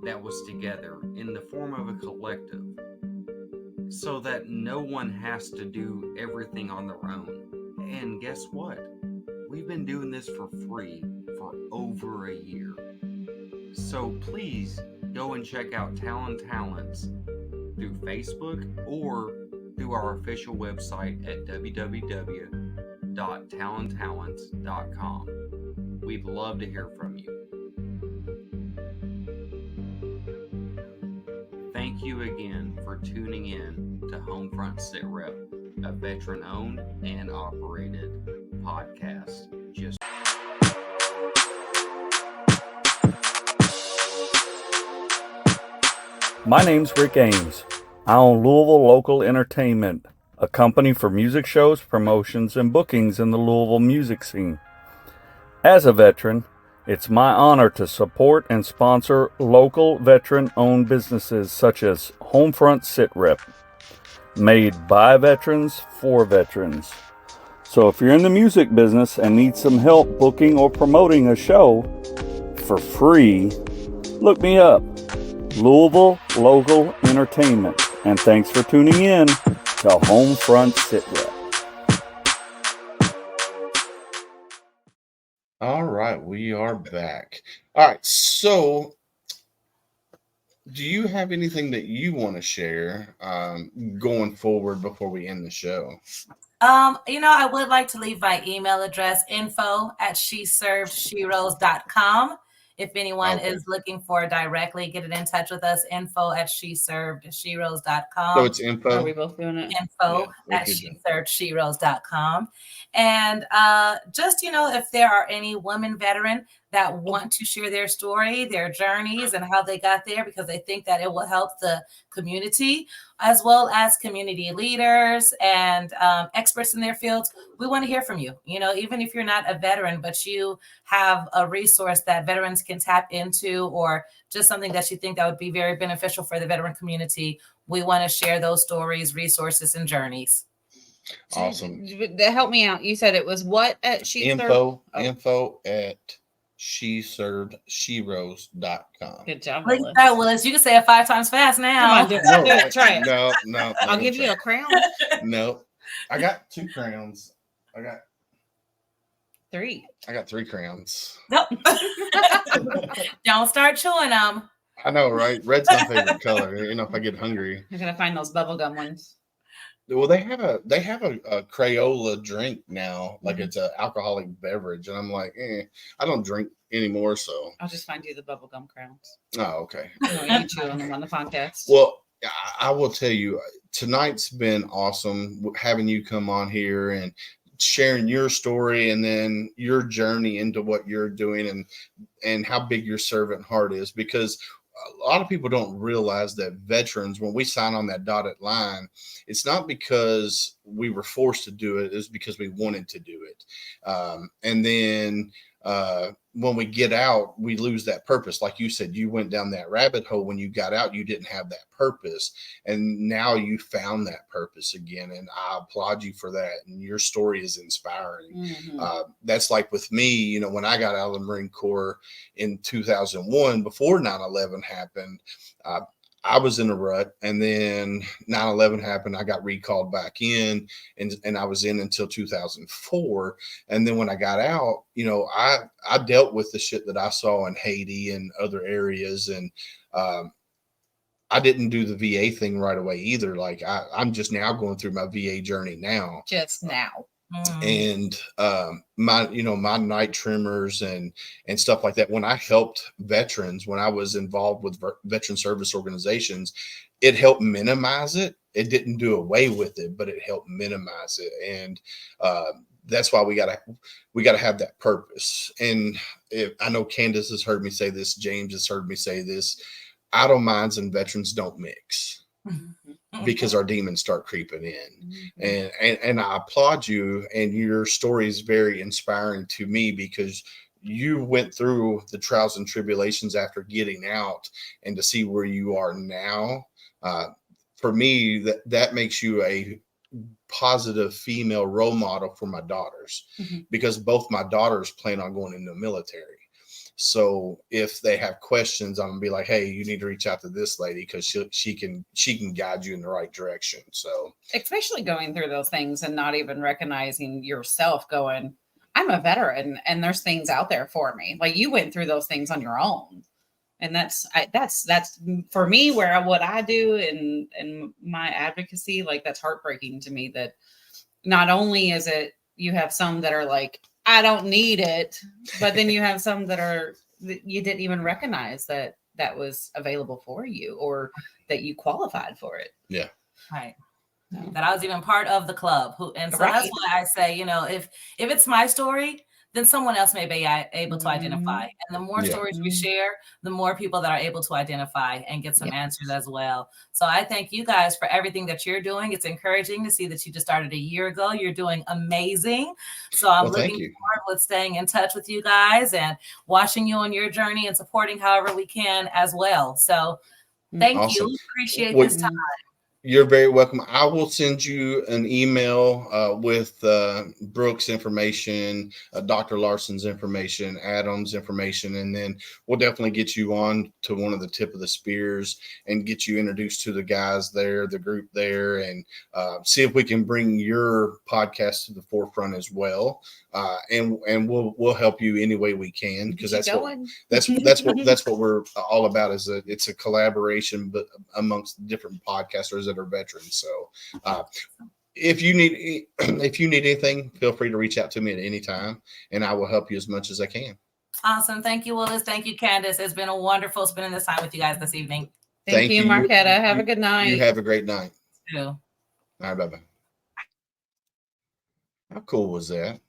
that was together in the form of a collective, so that no one has to do everything on their own. And guess what? We've been doing this for free for over a year. So please go and check out Talon Talents through Facebook or through our official website at www.talontalents.com. We'd love to hear from you. Thank you again for tuning in to HomeFront Sitrep, a veteran-owned and operated podcast. My name's Rick Ames. I own Louisville Local Entertainment, a company for music shows, promotions, and bookings in the Louisville music scene. As a veteran, it's my honor to support and sponsor local veteran-owned businesses such as HomeFront Sitrep, made by veterans for veterans. So if you're in the music business and need some help booking or promoting a show for free, look me up, Louisville Local Entertainment. And thanks for tuning in to HomeFront Sitrep. All right, we are back. All right, so do you have anything that you want to share going forward before we end the show? I would like to leave my email address, info@sheservedsheroes.com. If anyone is looking for directly, get it in touch with us, info@sheservedsheroes.com. So it's info. Are we both doing it? info@sheservedsheroes.com. And just, if there are any women veteran that want to share their story, their journeys, and how they got there, because they think that it will help the community, as well as community leaders and experts in their fields. We want to hear from you. You know, even if you're not a veteran, but you have a resource that veterans can tap into, or just something that you think that would be very beneficial for the veteran community, we want to share those stories, resources, and journeys. Awesome. Help me out. You said it was what at Info at Sheroes.com. Good job, Look Willis. at that, Willis. You can say it 5 times fast now. Come on, do it. Try it. No. I'll give you a crown. No. I got 2 crowns. I got 3. 3 crowns. Nope. Don't start chewing them. I know, right? Red's my favorite color. You know, if I get hungry. You're gonna find those bubblegum ones. Well, they have a Crayola drink now, like it's an alcoholic beverage, and I'm like, I don't drink anymore, so I'll just find you the bubblegum crowns. oh, okay. You chew on them on the podcast. Well, I will tell you, tonight's been awesome having you come on here and sharing your story, and then your journey into what you're doing, and how big your servant heart is, because a lot of people don't realize that veterans, when we sign on that dotted line, it's not because we were forced to do it, it's because we wanted to do it. And then when we get out, we lose that purpose. Like you said, you went down that rabbit hole. When you got out, you didn't have that purpose, and now you found that purpose again, and I applaud you for that. And your story is inspiring. That's like with me, you know, when I got out of the Marine Corps in 2001, before 9/11 happened, I was in a rut, and then 9/11 happened. I got recalled back in, and I was in until 2004. And then when I got out, you know, I dealt with the shit that I saw in Haiti and other areas. And I didn't do the VA thing right away either. Like I'm just now going through my VA journey now. Just now. And my night trimmers and stuff like that. When I helped veterans, when I was involved with veteran service organizations, it helped minimize it. It didn't do away with it, but it helped minimize it. And that's why we gotta have that purpose. And I know Candace has heard me say this, James has heard me say this: idle minds and veterans don't mix. Because our demons start creeping in. And I applaud you, and your story is very inspiring to me, because you went through the trials and tribulations after getting out, and to see where you are now, for me, that makes you a positive female role model for my daughters, because both my daughters plan on going into the military. So if they have questions, I'm gonna be like, hey, you need to reach out to this lady, because she can guide you in the right direction. So especially going through those things and not even recognizing yourself, going, I'm a veteran and there's things out there for me. Like, you went through those things on your own. And that's for me, what I do and my advocacy, like, that's heartbreaking to me, that not only is it, you have some that are like, I don't need it, but then you have some that you didn't even recognize that was available for you, or that you qualified for it. Yeah. Right. That I was even part of the club. And so that's why I say, you know, if it's my story, then someone else may be able to identify. And the more stories we share, the more people that are able to identify and get some answers as well. So I thank you guys for everything that you're doing. It's encouraging to see that you just started a year ago. You're doing amazing. So I'm looking forward with staying in touch with you guys and watching you on your journey and supporting however we can as well. So thank you. Appreciate this time. You're very welcome. I will send you an email with Brooks' information, Dr. Larson's information, Adam's information, and then we'll definitely get you on to one of the tip of the spears and get you introduced to the guys there, the group there, and see if we can bring your podcast to the forefront as well. And we'll help you any way we can, because that's what we're all about. It's a collaboration, but amongst different podcasters that are veterans. So if you need anything, feel free to reach out to me at any time, and I will help you as much as I can. Awesome. Thank you, Willis. Thank you, Candace. It's been a wonderful spending this time with you guys this evening. Thank you, Marquetta. Have a good night. You have a great night. You too. All right, bye-bye. How cool was that?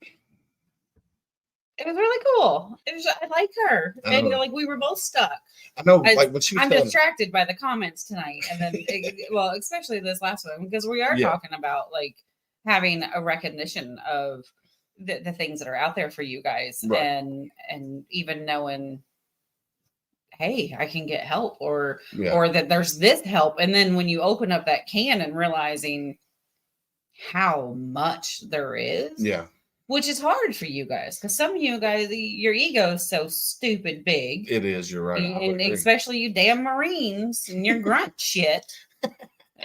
It was really cool. I like her, I and know. like we were both stuck. I know, like when she was I'm telling, distracted by the comments tonight, and then well, especially this last one because we are Yeah. talking about like having a recognition of the things that are out there for you guys, Right. and even knowing, hey, I can get help, or Yeah. that there's this help, and then when you open up that can and realizing how much there is, Yeah. which is hard for you guys because some of you guys, your ego is so stupid big. It is. You're right. I would And agree. especially you damn Marines and your grunt shit.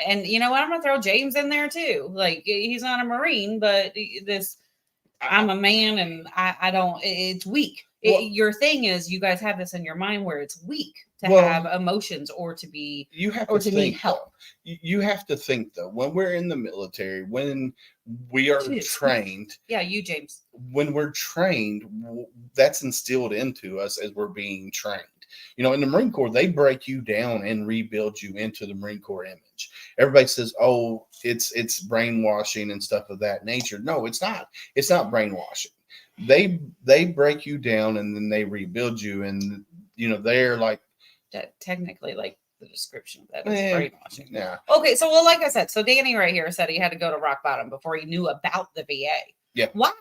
And you know what? I'm gonna throw James in there too. Like he's not a Marine, but I'm a man, and I don't. It's weak. Well- Your thing is you guys have this in your mind where it's weak to Well, have emotions or to be You have or to to need think, help. though. You have to think though. When we're in the military, when we are Jeez. trained, Yeah, you James. when we're trained, that's instilled into us as we're being trained. You know, in the Marine Corps, they break you down and rebuild you into the Marine Corps image. Everybody says, "Oh, it's brainwashing and stuff of that nature." No, it's not. It's not brainwashing. They break you down and then they rebuild you, and you know they're like, Technically, like the description of that is Eh, brainwashing. yeah, Okay, so well, like I said, so Danny right here said he had to go to rock bottom before he knew about the VA. Yeah. Why?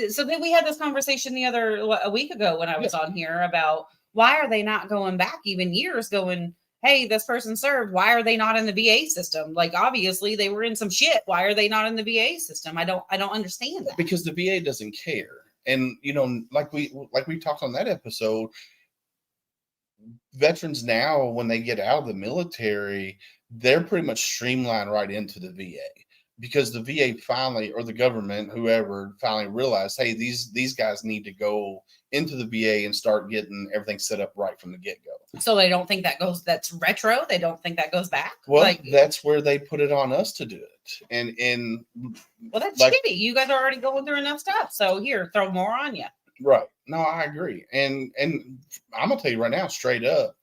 So then we had this conversation a week ago when I was on here about why are they not going back even years going, hey, this person served. Why are they not in the VA system? Like obviously they were in some shit. Why are they not in the VA system? I don't understand that. because the VA doesn't care. And you know, like we talked on that episode, veterans now when they get out of the military, they're pretty much streamlined right into the VA because the VA finally, or the government, whoever, finally realized, hey, these guys need to go into the VA and start getting everything set up right from the get-go. So they don't think that's retro. They don't think that goes back. Well, that's where they put it on us to do it. And well, that's like, shitty. You guys are already going through enough stuff. So here, throw more on you. right. No, I agree. And I'm gonna tell you right now, straight up,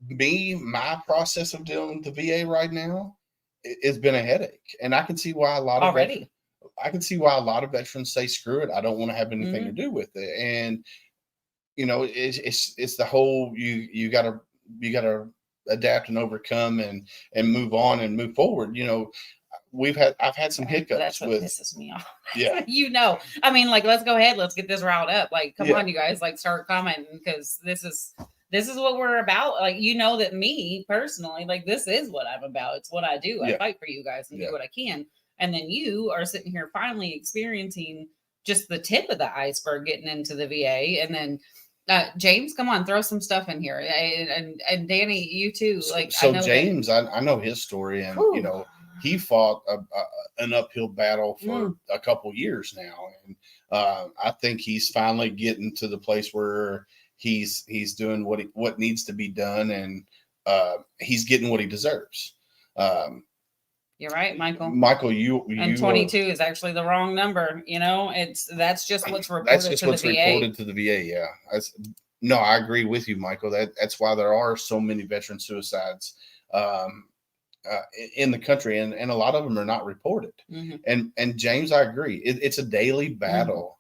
my process of dealing with the VA right now, it's been a headache. And I can see why a lot of veterans say, screw it, I don't want to have anything to do with it. And you know, it's the whole you gotta adapt and overcome and move on and move forward. You know, I've had some hiccups. That's what with pisses me off. Yeah. You know, I mean, like, let's go ahead, let's get this riled up. Like, come Yeah. on, you guys, like, start commenting because this is what we're about. Like, you know that me personally, like, this is what I'm about. It's what I do. I fight for you guys and do what I can. And then you are sitting here finally experiencing just the tip of the iceberg getting into the VA. And then James, come on, throw some stuff in here. And Danny, you too. Like, so I know James, I know his story, and you know, he fought an uphill battle for a couple years now, and I think he's finally getting to the place where he's doing what needs to be done, and he's getting what he deserves. You're right, Michael. Michael, you and 22 is actually the wrong number. You know, that's just what's reported to the VA. Reported to the VA. Yeah, no, I agree with you, Michael. That's why there are so many veteran suicides in the country, and a lot of them are not reported. And James, I agree. It's a daily battle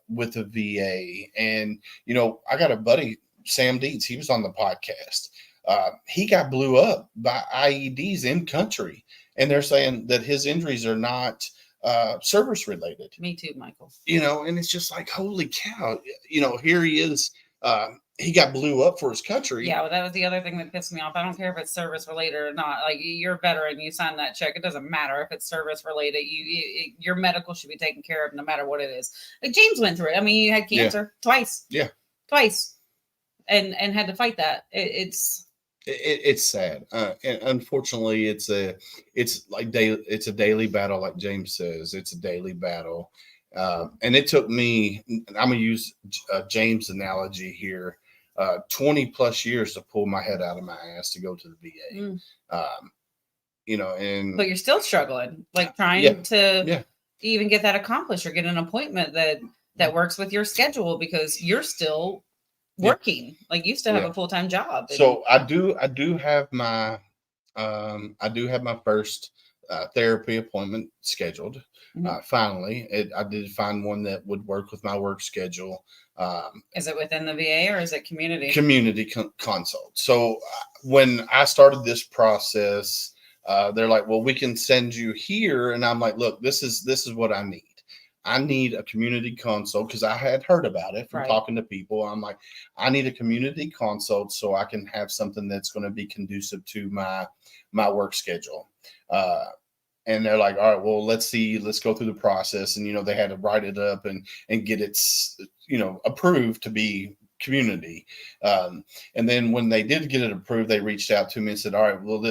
with the VA. And you know, I got a buddy, Sam Deeds. He was on the podcast. He got blew up by IEDs in country, and they're saying that his injuries are not service related. Me too, Michael. You know, and it's just like, holy cow! You know, here he is. He got blew up for his country. Yeah, well, that was the other thing that pissed me off. I don't care if it's service related or not. Like, you're a veteran, you sign that check. It doesn't matter if it's service related. Your medical should be taken care of no matter what it is. Like James went through it. I mean, you had cancer twice. Yeah, twice, and had to fight that. It's sad. And unfortunately, it's a daily battle, like James says. It's a daily battle. And it took me, I'm going to use James' analogy here, 20 plus years to pull my head out of my ass to go to the VA. You know, but you're still struggling, like trying to even get that accomplished or get an appointment that works with your schedule because you're still working. Like you still have a full-time job. So I do have my first therapy appointment scheduled. Finally, I did find one that would work with my work schedule. Is it within the VA or is it community? Community consult. So when I started this process, they're like, well, we can send you here. And I'm like, look, this is what I need. I need a community consult because I had heard about it from talking to people. I'm like, I need a community consult so I can have something that's going to be conducive to my work schedule. And they're like, all right, well, let's go through the process. And, they had to write it up and get it, approved to be community. And then when they did get it approved, they reached out to me and said, all right, well,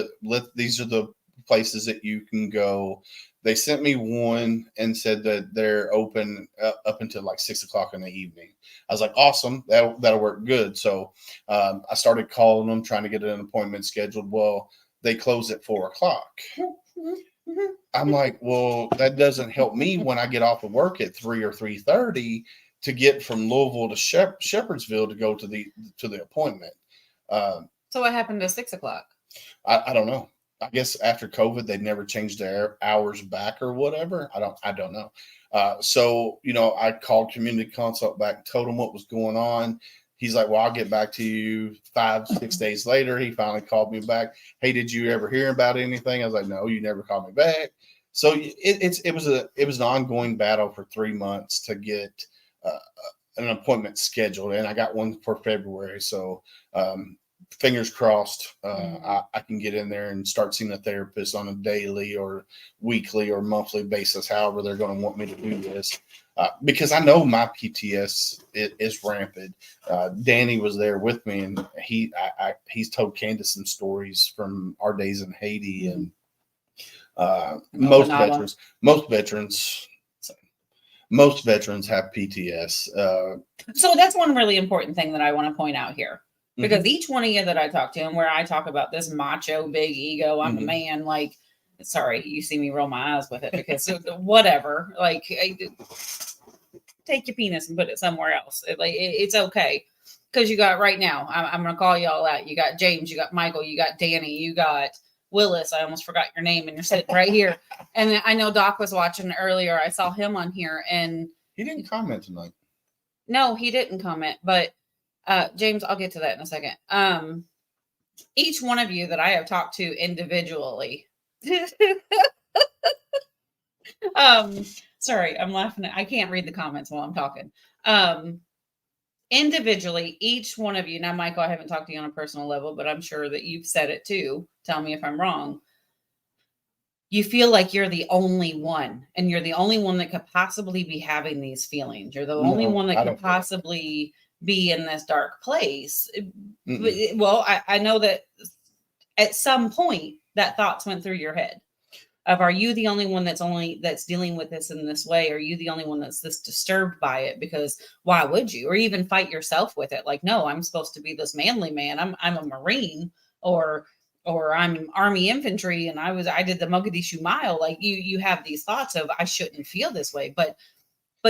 these are the places that you can go. They sent me one and said that they're open up until like 6:00 in the evening. I was like, awesome. That'll work good. So I started calling them, trying to get an appointment scheduled. Well, they close at 4:00. I'm like, well, that doesn't help me when I get off of work at 3 or 3:30 to get from Louisville to Shepherdsville to go to the appointment. So what happened to 6:00? I don't know. I guess after COVID, they never changed their hours back or whatever. I don't know. So, I called community consult back, told him what was going on. He's like, well, I'll get back to you 5-6 days later. He finally called me back. Hey, did you ever hear about anything? I was like, no, you never called me back. So it was an ongoing battle for 3 months to get an appointment scheduled. And I got one for February. So, fingers crossed, I can get in there and start seeing a therapist on a daily or weekly or monthly basis, however they're going to want me to do this. Because I know my PTS is rampant. Danny was there with me, and he's told Candace some stories from our days in Haiti, and most veterans have PTS. So that's one really important thing that I want to point out here. Because each one of you that I talk to, and where I talk about this macho, big ego, I'm a man, like, sorry, you see me roll my eyes with it because whatever, like, take your penis and put it somewhere else. It's okay. Because you got right now, I'm going to call you all out. You got James, you got Michael, you got Danny, you got Willis. I almost forgot your name, and you're sitting right here. And I know Doc was watching earlier. I saw him on here, and he didn't comment tonight. No, he didn't comment, but James, I'll get to that in a second. Each one of you that I have talked to individually. Sorry, I'm laughing. I can't read the comments while I'm talking. Individually, each one of you. Now, Michael, I haven't talked to you on a personal level, but I'm sure that you've said it too. Tell me if I'm wrong. You feel like you're the only one, and you're the only one that could possibly be having these feelings. You're the only one that could possibly be in this dark place. Well, I know that at some point that thoughts went through your head of, are you the only one that's dealing with this in this way? Are you the only one that's this disturbed by it? Because why would you? Or even fight yourself with it? Like, no, I'm supposed to be this manly man. I'm a Marine, or I'm Army infantry, and I did the Mogadishu Mile. Like, you have these thoughts of, I shouldn't feel this way, but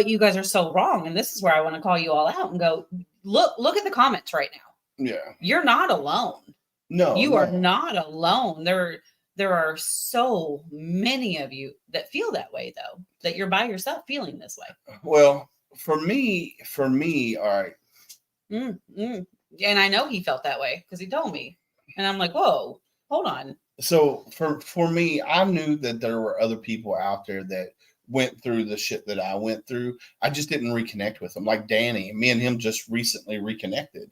you guys are so wrong. And this is where I want to call you all out and go, look at the comments right now. Yeah. You're not alone. No, you are not alone. There are so many of you that feel that way, though, that you're by yourself feeling this way. Well, for me, all right. And I know he felt that way because he told me, and I'm like, whoa, hold on. So for me, I knew that there were other people out there that went through the shit that I went through. I just didn't reconnect with them. Like Danny, me and him just recently reconnected.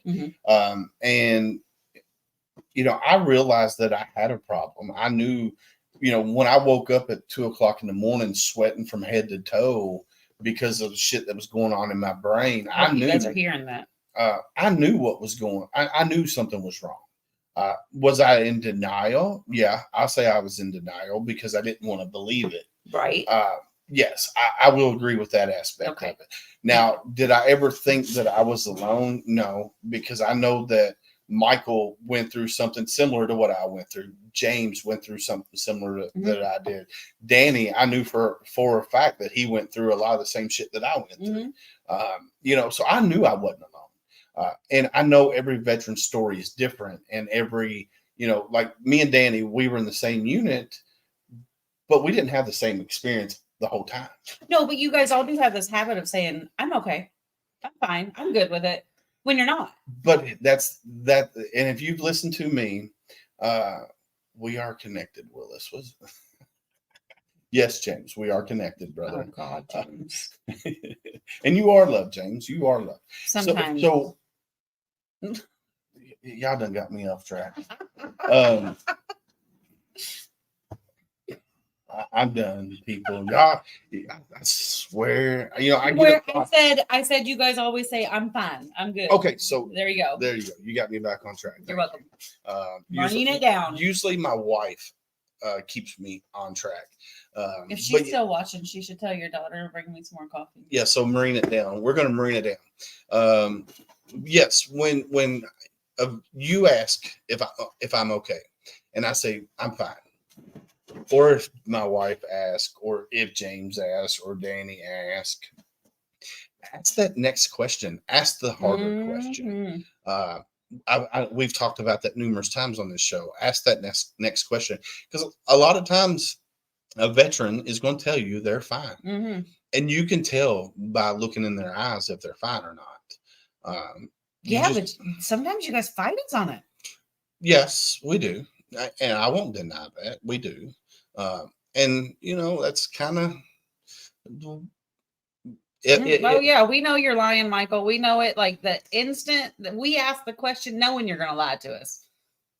And, I realized that I had a problem. I knew, when I woke up at 2:00 in the morning, sweating from head to toe because of the shit that was going on in my brain. I knew. You guys are hearing that. I knew what was going on. I knew something was wrong. Was I in denial? Yeah, I'll say I was in denial because I didn't want to believe it. Right. Yes, I will agree with that aspect of it. Now, did I ever think that I was alone? No, because I know that Michael went through something similar to what I went through. James went through something similar to, that I did. Danny, I knew for a fact that he went through a lot of the same shit that I went through. So I knew I wasn't alone. And I know every veteran story is different, and every, like me and Danny, we were in the same unit, but we didn't have the same experience the whole time. No, but you guys all do have this habit of saying, I'm okay. I'm fine. I'm good with it. When you're not. But that's that. And if you've listened to me, we are connected, Willis. Yes, James, we are connected, brother. Oh God, James. And you are loved, James. You are loved. Sometimes. So y'all done got me off track. I'm done, people. Y'all, I swear, I said, you guys always say, I'm fine. I'm good. Okay, so there you go. There you go. You got me back on track. You're welcome. Usually, it down. Usually my wife keeps me on track. If she's still watching, she should tell your daughter to bring me some more coffee. Yeah, so marine it down. We're going to marine it down. Yes, when you ask if I'm okay, and I say I'm fine, or if my wife asks, or if James asks, or Danny asks, ask that next question. Ask the harder question. We've talked about that numerous times on this show. Ask that next question, because a lot of times a veteran is going to tell you they're fine, and you can tell by looking in their eyes if they're fine or not. But sometimes you guys fight us on it. Yes, we do, and I won't deny that we do. And that's kind of. We know you're lying, Michael. We know it. Like the instant that we ask the question, knowing you're going to lie to us.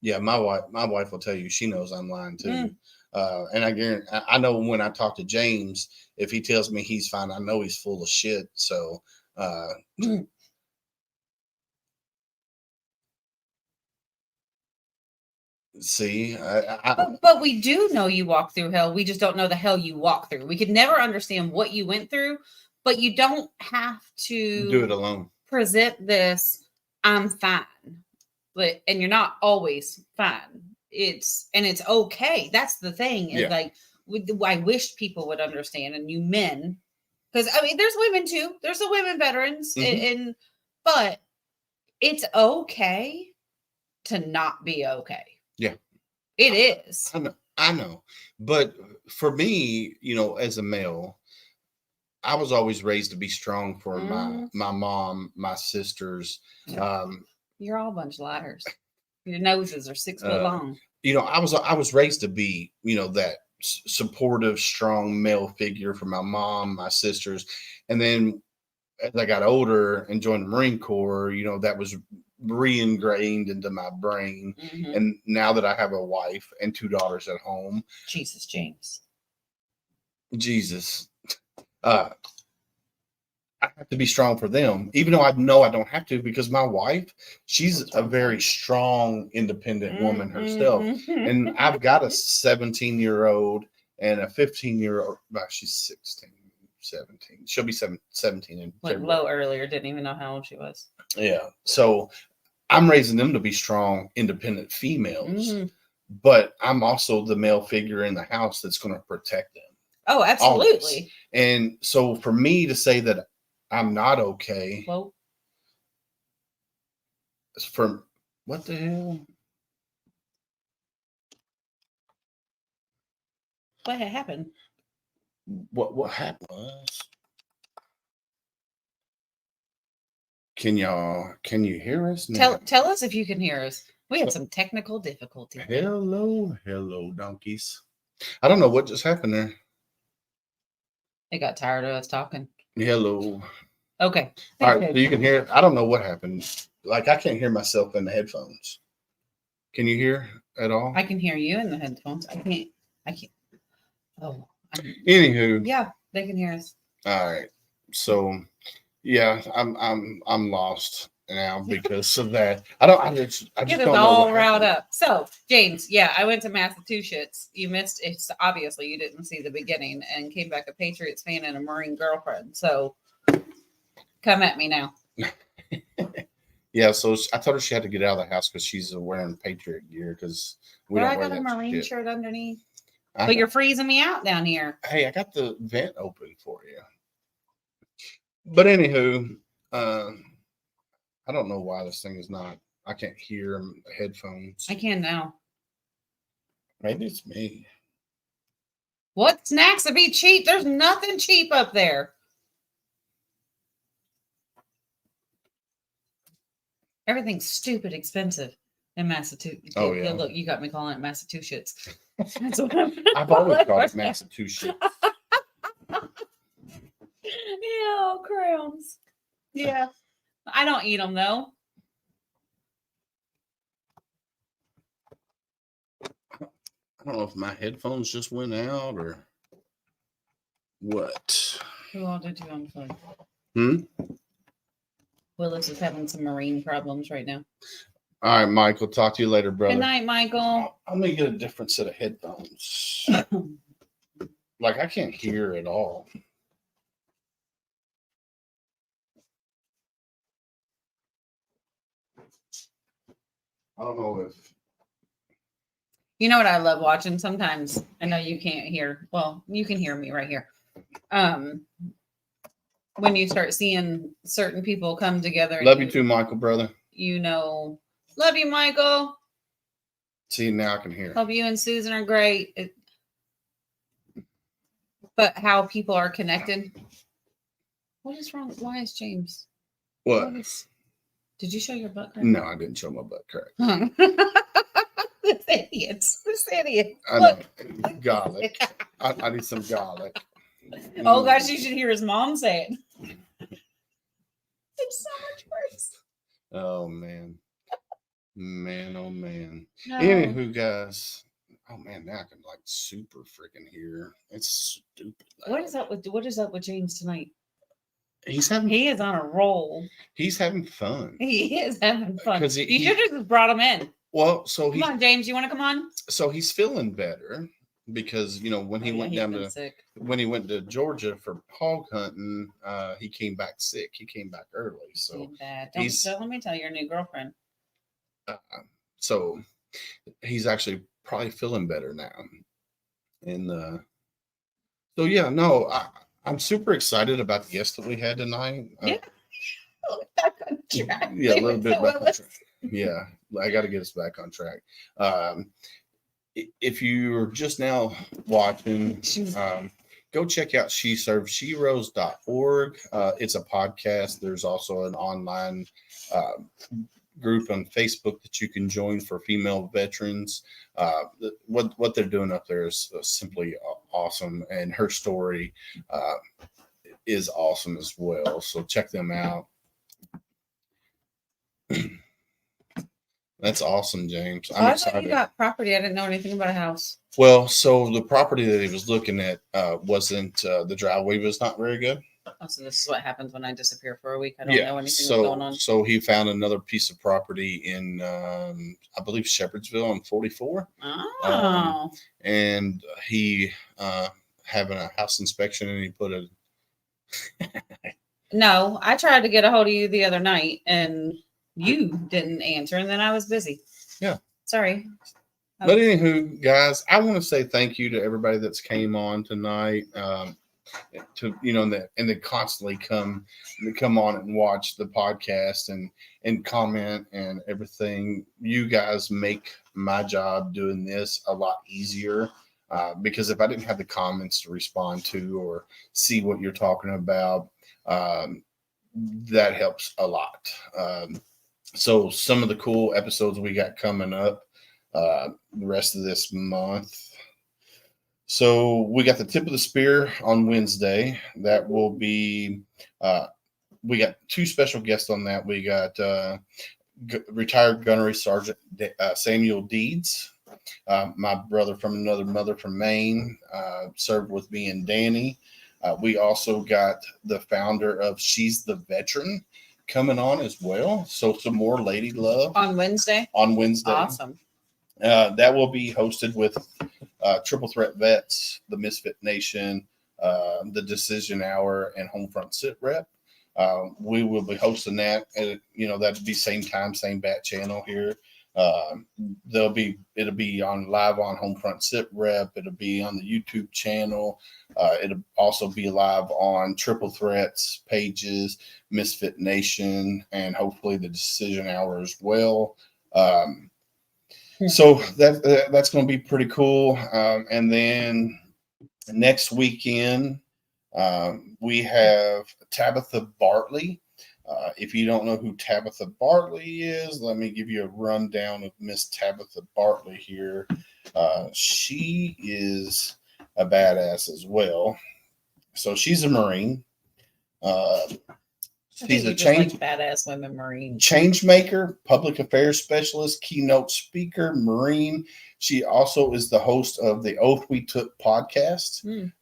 Yeah, my wife will tell you she knows I'm lying too. And I guarantee, I know when I talk to James, if he tells me he's fine, I know he's full of shit. So, see, but we do know you walk through hell. We just don't know the hell you walk through. We could never understand what you went through, but you don't have to do it alone. Present this, I'm fine, and you're not always fine. It's okay. That's the thing. Is like, I wish people would understand, and you men, because I mean, there's women too. There's the women veterans, but it's okay to not be okay. Yeah, it is. I know. But for me, as a male, I was always raised to be strong for my mom, my sisters. You're all a bunch of liars. Your noses are 6 foot long. I was raised to be, that supportive, strong male figure for my mom, my sisters. And then as I got older and joined the Marine Corps, that was re-ingrained into my brain. And now that I have a wife and 2 daughters at home. Jesus, James. Jesus. I have to be strong for them, even though I know I don't have to, because my wife, she's a very strong, independent woman herself. And I've got a 17-year-old and a 15-year-old. Well, she's 16, 17. She'll be 17 in Went low earlier. Didn't even know how old she was. Yeah. So I'm raising them to be strong, independent females. But I'm also the male figure in the house that's going to protect them. Oh, absolutely. Always. And so for me to say that I'm not okay. Well, from what the hell? What had happened? What happened was, can you hear us now? Tell us if you can hear us. We had some technical difficulty. Hello, donkeys. I don't know what just happened there. They got tired of us talking. Hello. Okay. All right, so you can hear it. I don't know what happened. Like, I can't hear myself in the headphones. Can you hear at all? I can hear you in the headphones. I can't. Oh. Anywho. Yeah, they can hear us. All right. So, yeah, I'm lost now because of that. I just get don't us know all riled up. So, James, yeah, I went to Massachusetts. You missed it. Obviously, you didn't see the beginning, and came back a Patriots fan and a Marine girlfriend. So, come at me now. Yeah, so I told her she had to get out of the house because she's wearing Patriot gear because we don't wear that. I got a Marine shirt underneath. But you're freezing me out down here. Hey, I got the vent open for you. But anywho, I don't know why this thing is not. I can't hear headphones. I can now. Maybe it's me. What snacks would be cheap? There's nothing cheap up there. Everything's stupid expensive in Massachusetts. Oh, yeah. Look, you got me calling it Massachusetts. That's what I've always called it Massachusetts. Yeah, crowns. Yeah. I don't eat them though. I don't know if my headphones just went out or what. Who all did you on the phone? Hmm? Willis is having some marine problems right now. All right, Michael. Talk to you later, brother. Good night, Michael. I'm gonna get a different set of headphones. Like I can't hear at all. I don't know if You know what I love watching sometimes? I know you can't hear. Well, you can hear me right here. When you start seeing certain people come together. Love you too, Michael, brother. You know, love you, Michael. See, now I can hear. Hope you and Susan are great. But how people are connected. What is wrong? Why is James? What? Did you show your butt crack? No, I didn't show my butt crack. This idiots. This idiot. I know. Garlic. I need some garlic. Oh gosh, you should hear his mom say it. It's so much worse. Oh man. Oh man. No. Anywho, guys. Oh man, now I can like super freaking hear. It's stupid. What is up with James tonight? He is on a roll. He's having fun. He is having fun. 'Cause You should have just brought him in. Well, so Come on, James, you want to come on? So he's feeling better because when he went down to sick. when he went to Georgia for hog hunting, he came back sick. He came back early. So Don't let me tell your new girlfriend. So he's actually probably feeling better now. And so yeah, no, I'm super excited about the guest that we had tonight. Yeah. Back on track. Yeah, a little bit back on track. Yeah, I got to get us back on track. If you're just now watching, go check out Sheroes.org. It's a podcast. There's also an online group on Facebook that you can join for female veterans. What they're doing up there is simply awesome, and her story is awesome as well. So check them out. That's awesome, James. I'm excited. I thought you got property. I didn't know anything about a house. Well, so the property that he was looking at wasn't the driveway was not very good. Oh, so this is what happens when I disappear for a week. I don't know anything that's going on. So he found another piece of property in, I believe, Shepherdsville on 44. Oh. And he having a house inspection, and he put a. No, I tried to get a hold of you the other night, and you didn't answer, and then I was busy. Yeah. Sorry. But anywho, guys, I want to say thank you to everybody that's came on tonight. To and they constantly come on and watch the podcast and comment and everything. You guys make my job doing this a lot easier because if I didn't have the comments to respond to or see what you're talking about, that helps a lot. So some of the cool episodes we got coming up the rest of this month. So we got the tip of the spear on Wednesday. That will be, we got two special guests on that. We got retired gunnery sergeant Samuel Deeds, my brother from another mother from Maine, served with me and Danny. We also got the founder of She's the Veteran coming on as well. So some more lady love. On Wednesday? On Wednesday. Awesome. That will be hosted with Triple Threat Vets, the Misfit Nation, the Decision Hour, and Homefront Sitrep. We will be hosting that. That'll be same time, same bat channel here. It'll be on live on Homefront Sitrep. It'll be on the YouTube channel. It'll also be live on Triple Threats pages, Misfit Nation, and hopefully the Decision Hour as well. So that's going to be pretty cool. And then Next weekend, we have Tabitha Bartley. If you don't know who Tabitha Bartley is, let me give you a rundown of Miss Tabitha Bartley here. She is a badass as well. So she's a Marine. I think She's a you just change like badass women Marines. change maker, public affairs specialist, keynote speaker, Marine. She also is the host of the Oath We Took podcast.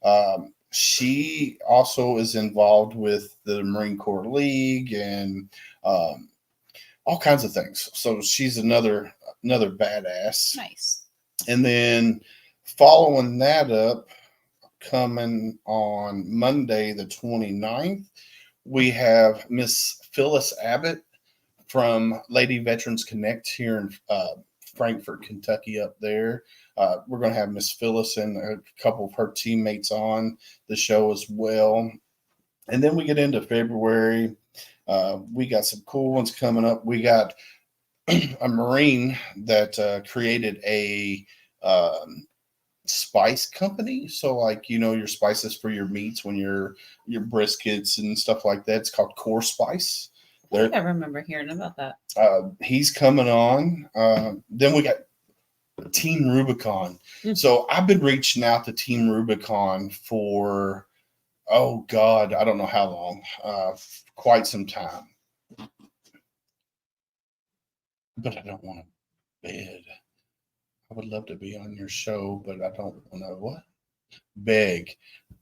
She also is involved with the Marine Corps League and all kinds of things. So she's another badass. Nice. And then following that up, coming on Monday the 29th, we have Miss Phyllis Abbott from Lady Veterans Connect here in Frankfort, Kentucky up there. We're going to have Miss Phyllis and a couple of her teammates on the show as well. And then we get into February. We got some cool ones coming up. We got a Marine that created a spice company. So like, your spices for your meats when your briskets and stuff like that. It's called Core Spice. I think I remember hearing about that. He's coming on. Then we got Team Rubicon. So I've been reaching out to Team Rubicon for, oh God, I don't know how long, quite some time. But I don't want to bed. I would love to be on your show, but I don't want to what? Beg.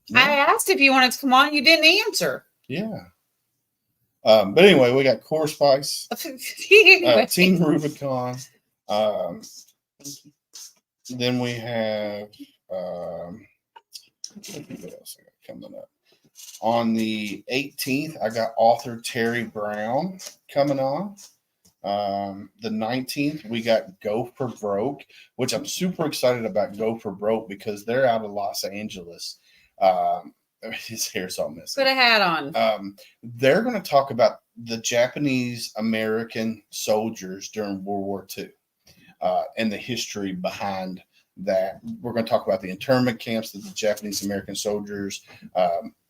No? I asked if you wanted to come on. You didn't answer. Yeah. But anyway, we got Core Spice, Anyway. Team Rubicon. Then we have what else I got coming up? On the 18th, I got author Terry Brown coming on. The 19th, we got Go for Broke, which I'm super excited about. Go for Broke because they're out of Los Angeles. His hair's all messy. Put a hat on. They're going to talk about the Japanese American soldiers during World War II and the history behind that. We're going to talk about the internment camps that the Japanese American soldiers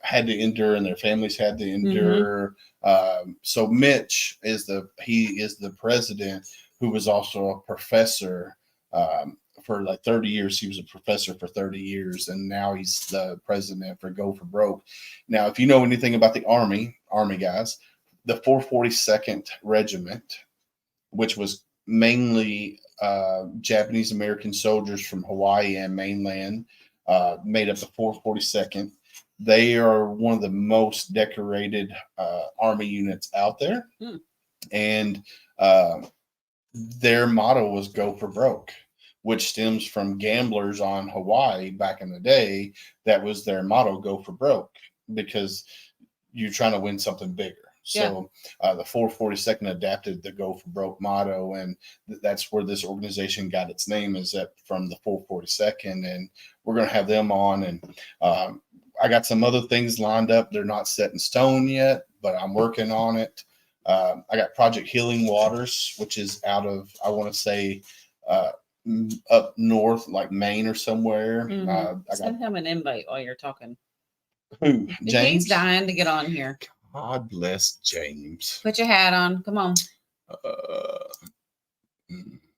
had to endure and their families had to endure. So Mitch is the president who was also a professor for like 30 years. He was a professor for 30 years, and now he's the president for Go for Broke. Now, if you know anything about the Army guys, the 442nd Regiment, which was mainly Japanese American soldiers from Hawaii and mainland, made up the 442nd. They are one of the most decorated Army units out there. And their motto was Go for Broke, which stems from gamblers on Hawaii back in the day. That was their motto, Go for Broke, because you're trying to win something bigger. So the 442nd adapted the Go for Broke motto, and that's where this organization got its name, is that from the 442nd. And we're going to have them on, and I got some other things lined up. They're not set in stone yet, but I'm working on it. I got Project Healing Waters, which is out of, I want to say, up north, like Maine or somewhere. Send him an invite while you're talking. Who? James? He's dying to get on here. God bless James. Put your hat on. Come on.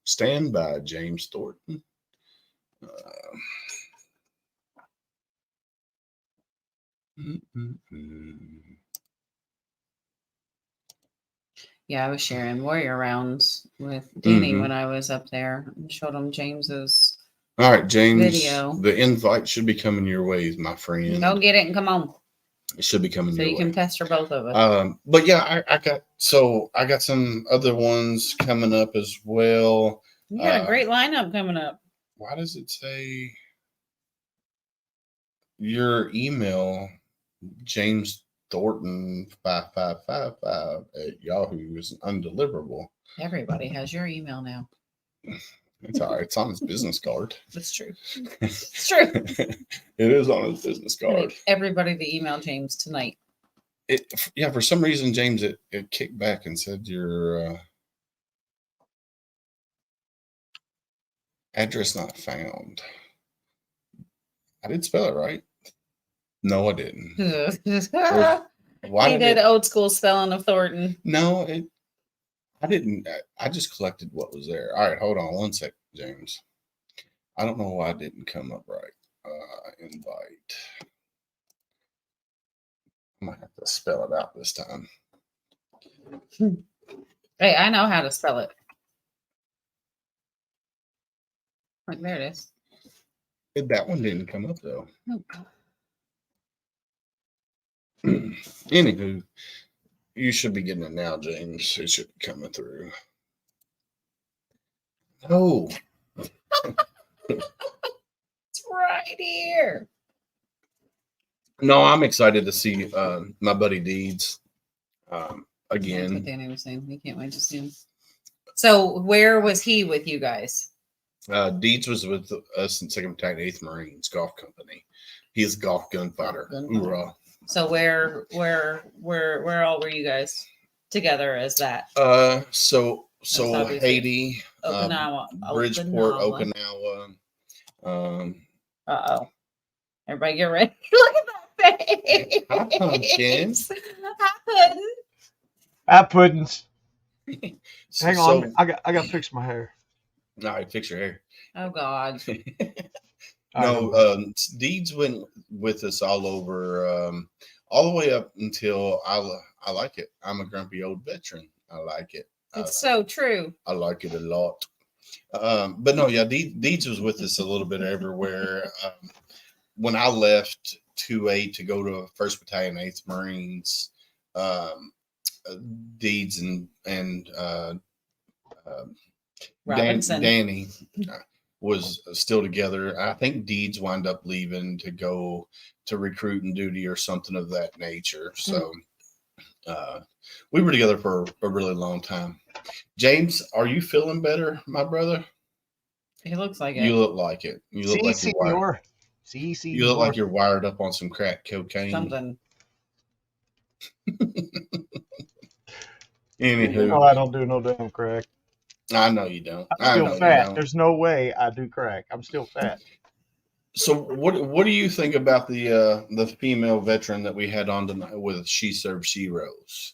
Stand by, James Thornton. Yeah, I was sharing warrior rounds with Danny when I was up there and showed him James's all right, James. Video. The invite should be coming your ways, my friend. Go get it and come on. It should be coming so your you way. can pester both of us. But yeah, I got some other ones coming up as well. You got a great lineup coming up. Why does it say your email, James Thornton 5555 at Yahoo, is undeliverable? Everybody has your email now. It's all right. It's on his business card. That's true. It's true. It is on his business card. Everybody to email James tonight. For some reason, James, it kicked back and said your address not found. I did spell it right. No, I didn't. He Why did old school spelling of Thornton. No, I didn't. I just collected what was there. All right, hold on one sec, James. I don't know why it didn't come up right. Invite. I might have to spell it out this time. Hey, I know how to spell it. Like, there it is. That one didn't come up though. Oh, God. Anywho, you should be getting it now, James. It should be coming through. Oh, It's right here. no, I'm excited to see my buddy Deeds That's what again. Danny was saying. We can't wait to see him. So where was he with you guys? Deeds was with us in 2nd Battalion 8th Marines Golf Company. He is a golf gunfighter. Hoorah. So where all were you guys together as that? So obviously Haiti, Okinawa. Bridgeport, Okinawa. Okinawa. Uh-oh. Everybody get ready. Look at that face. Hi, pumpkin. Hi, I puddings. So- Hang on, so- I got to fix my hair. all right, fix your hair. Oh God. No, Deeds went with us all over, all the way up until I like it. I'm a grumpy old veteran. I like it. It's so true. I like it a lot. But no, yeah, Deeds was with us a little bit everywhere. When I left 2A to go to 1st Battalion 8th Marines, Deeds and Robinson. Danny was still together. I think Deeds wound up leaving to go to recruiting duty or something of that nature. So we were together for a really long time. James, are you feeling better, my brother? He looks like it. You look like it. You look like you're wired. You look like you're wired up on some crack cocaine. Something. Anywho, No, I don't do no damn crack. I know you don't. I'm I know still you fat. don't. There's no way I do crack. I'm still fat. So what do you think about the female veteran that we had on tonight with She Serves Sheroes?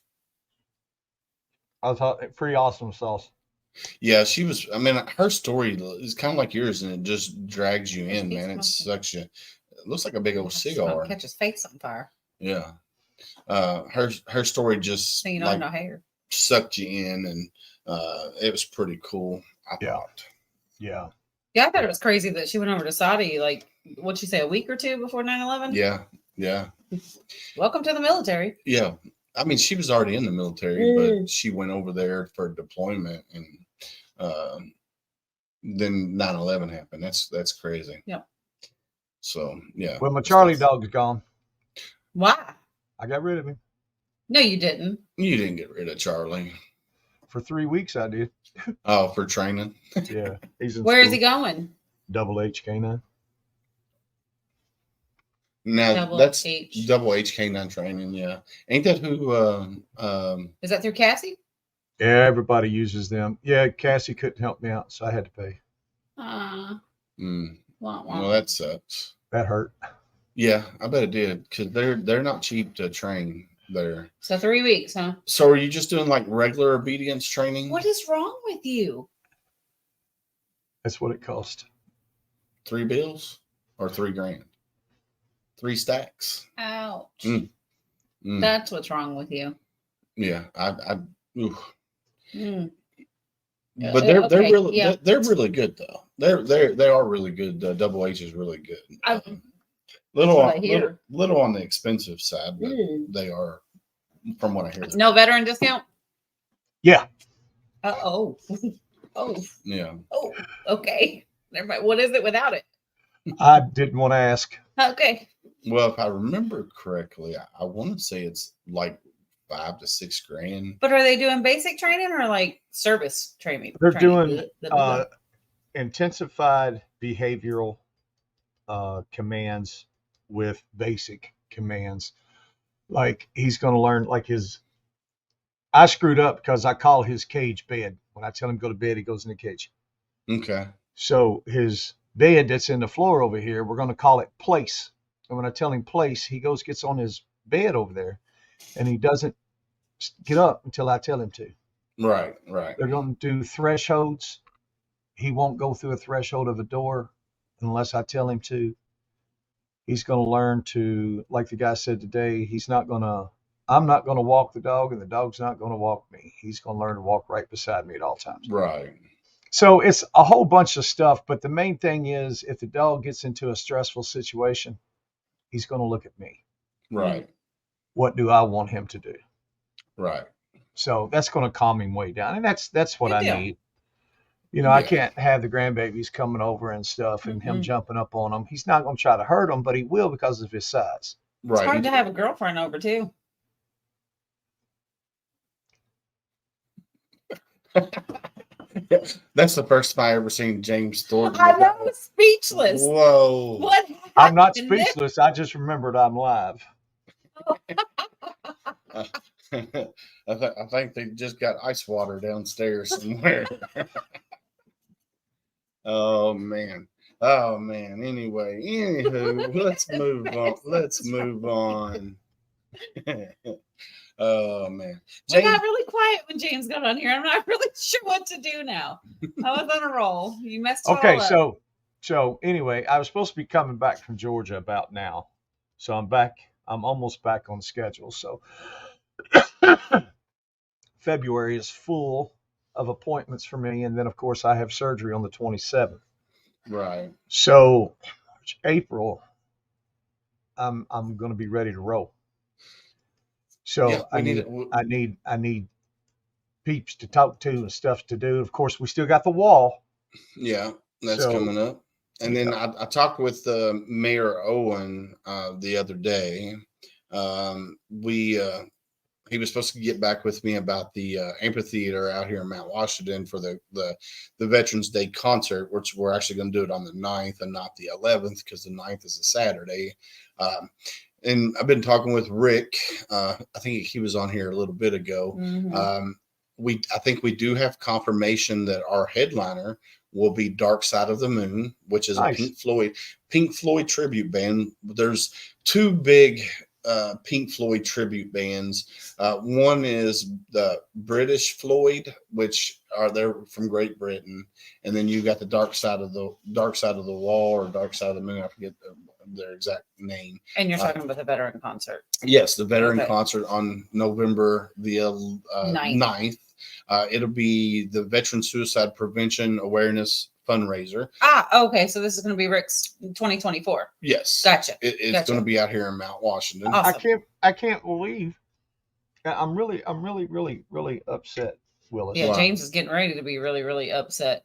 I thought pretty awesome sauce. Yeah, she was. I mean, her story is kind of like yours, and it just drags you in, man. It sucks you. It looks like a big old cigar. Catch his face on fire. Yeah. Her story just So you don't have no hair. sucked you in, and it was pretty cool. I thought. Yeah. Yeah, I thought it was crazy that she went over to Saudi, like, what'd she say, a week or two before 9/11? Yeah. Welcome to the military. Yeah. I mean, she was already in the military, but she went over there for deployment, and then 9/11 happened. That's crazy. Yeah. So yeah. Well, my Charlie dog's gone. Why? I got rid of him. No, you didn't. You didn't get rid of Charlie. For 3 weeks, I did. Oh, for training. Yeah. He's in Where is school. he going? Double H Canine. Now Double that's H. double H K9 training. Yeah, ain't that who? Is that through Cassie? Yeah, everybody uses them. Yeah, Cassie couldn't help me out, so I had to pay. Wah, Well, wah. that sucks. That hurt. Yeah, I bet it did because they're not cheap to train there. So 3 weeks, huh? So are you just doing like regular obedience training? What is wrong with you? That's what it cost. 3 bills or $3,000? 3 stacks. Ouch. Mm. That's what's wrong with you. Yeah, oof. Mm. But they're Okay, really yeah. they're really good though. They are really good. Double H is really good. Little what I hear. little on the expensive side, but they are, from what I hear. No veteran discount? Yeah. Oh. Yeah. Oh, okay. Never mind. What is it without it? I didn't want to ask. Okay. Well, if I remember correctly, I want to say it's like $5,000 to $6,000. But are they doing basic training or like service training? They're training? doing intensified behavioral commands with basic commands. Like he's going to learn like I screwed up because I call his cage bed. When I tell him to go to bed, he goes in the cage. Okay. So his bed that's in the floor over here. We're going to call it place. And when I tell him place, he goes, gets on his bed over there, and he doesn't get up until I tell him to. Right. They're going to do thresholds. He won't go through a threshold of a door unless I tell him to. He's going to learn to, like the guy said today, I'm not going to walk the dog, and the dog's not going to walk me. He's going to learn to walk right beside me at all times. Right. So it's a whole bunch of stuff, but the main thing is if the dog gets into a stressful situation, he's going to look at me. Right. What do I want him to do? Right. So that's going to calm him way down, and that's what Good I deal. need. You know, I can't have the grandbabies coming over and stuff and him jumping up on them. He's not going to try to hurt them, but he will because of his size. Right. It's hard to have a girlfriend over too. That's the first time I ever seen James Thornton. I know, speechless. Whoa. What? I'm not happened there? speechless. I just remembered I'm live. I think they just got ice water downstairs somewhere. Oh man. Anyway, anywho, let's move on. Oh man. We got really quiet when James got on here. I'm not really sure what to do now. I was on a roll. You messed it Okay, all up. so anyway, I was supposed to be coming back from Georgia about now. So I'm back. I'm almost back on schedule. So February is full of appointments for me, and then of course I have surgery on the 27th. Right. So April, I'm going to be ready to roll. So Yeah, I need peeps to talk to and stuff to do. Of course, we still got the wall. Yeah, that's So- coming up. And then I talked with Mayor Owen the other day. He was supposed to get back with me about the amphitheater out here in Mount Washington for the Veterans Day concert, which we're actually going to do it on the 9th and not the 11th because the 9th is a Saturday. And I've been talking with Rick. I think he was on here a little bit ago. I think we do have confirmation that our headliner will be Dark Side of the Moon, which is Nice. a Pink Floyd tribute band. There's two big Pink Floyd tribute bands. One is the British Floyd, which they're from Great Britain, and then you got the Dark Side of the Wall or Dark Side of the Moon. I forget their exact name. And you're talking about the veteran concert. Yes, the veteran Okay. concert on November the 9th. It'll be the Veteran Suicide Prevention Awareness Fundraiser. Okay. So this is going to be Rick's 2024. Yes. Gotcha. It's Gotcha. going to be out here in Mount Washington. Awesome. I can't believe. I'm really upset, Willis. Yeah, Wow. James is getting ready to be really, really upset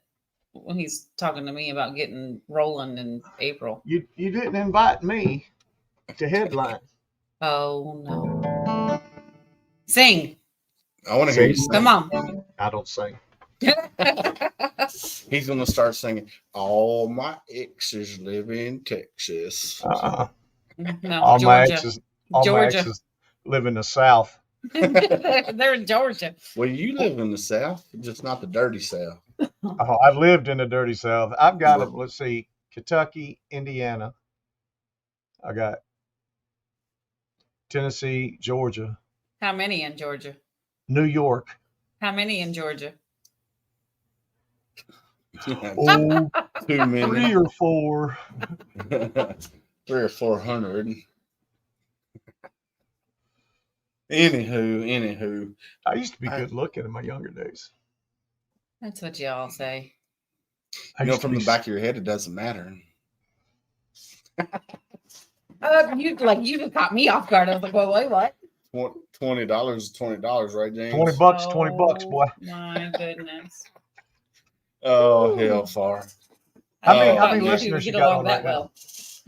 when he's talking to me about getting rolling in April. You didn't invite me to headline. Oh no. Sing. I want to hear you Sing. sing. Come on. I don't sing. He's going to start singing, "All my exes live in Texas." No, All my Georgia. exes live in the South. They're in Georgia. Well, you live in the South, just not the dirty South. Oh, I've lived in the dirty South. I've got it. Let's see, Kentucky, Indiana. I got Tennessee, Georgia, How many in Georgia? New York. How many in Georgia? Oh, Too many. 3 or 4. 300 or 400. Anywho. I used to be good looking in my younger days. That's what y'all say. I You know, used to from be the back of your head, it doesn't matter. You just caught me off guard. I was like, well, wait, what? $20 is $20, right, James? $20, $20 bucks, boy. My goodness. Oh, hell far. How thought many you two listeners would you get got along on that right now? well.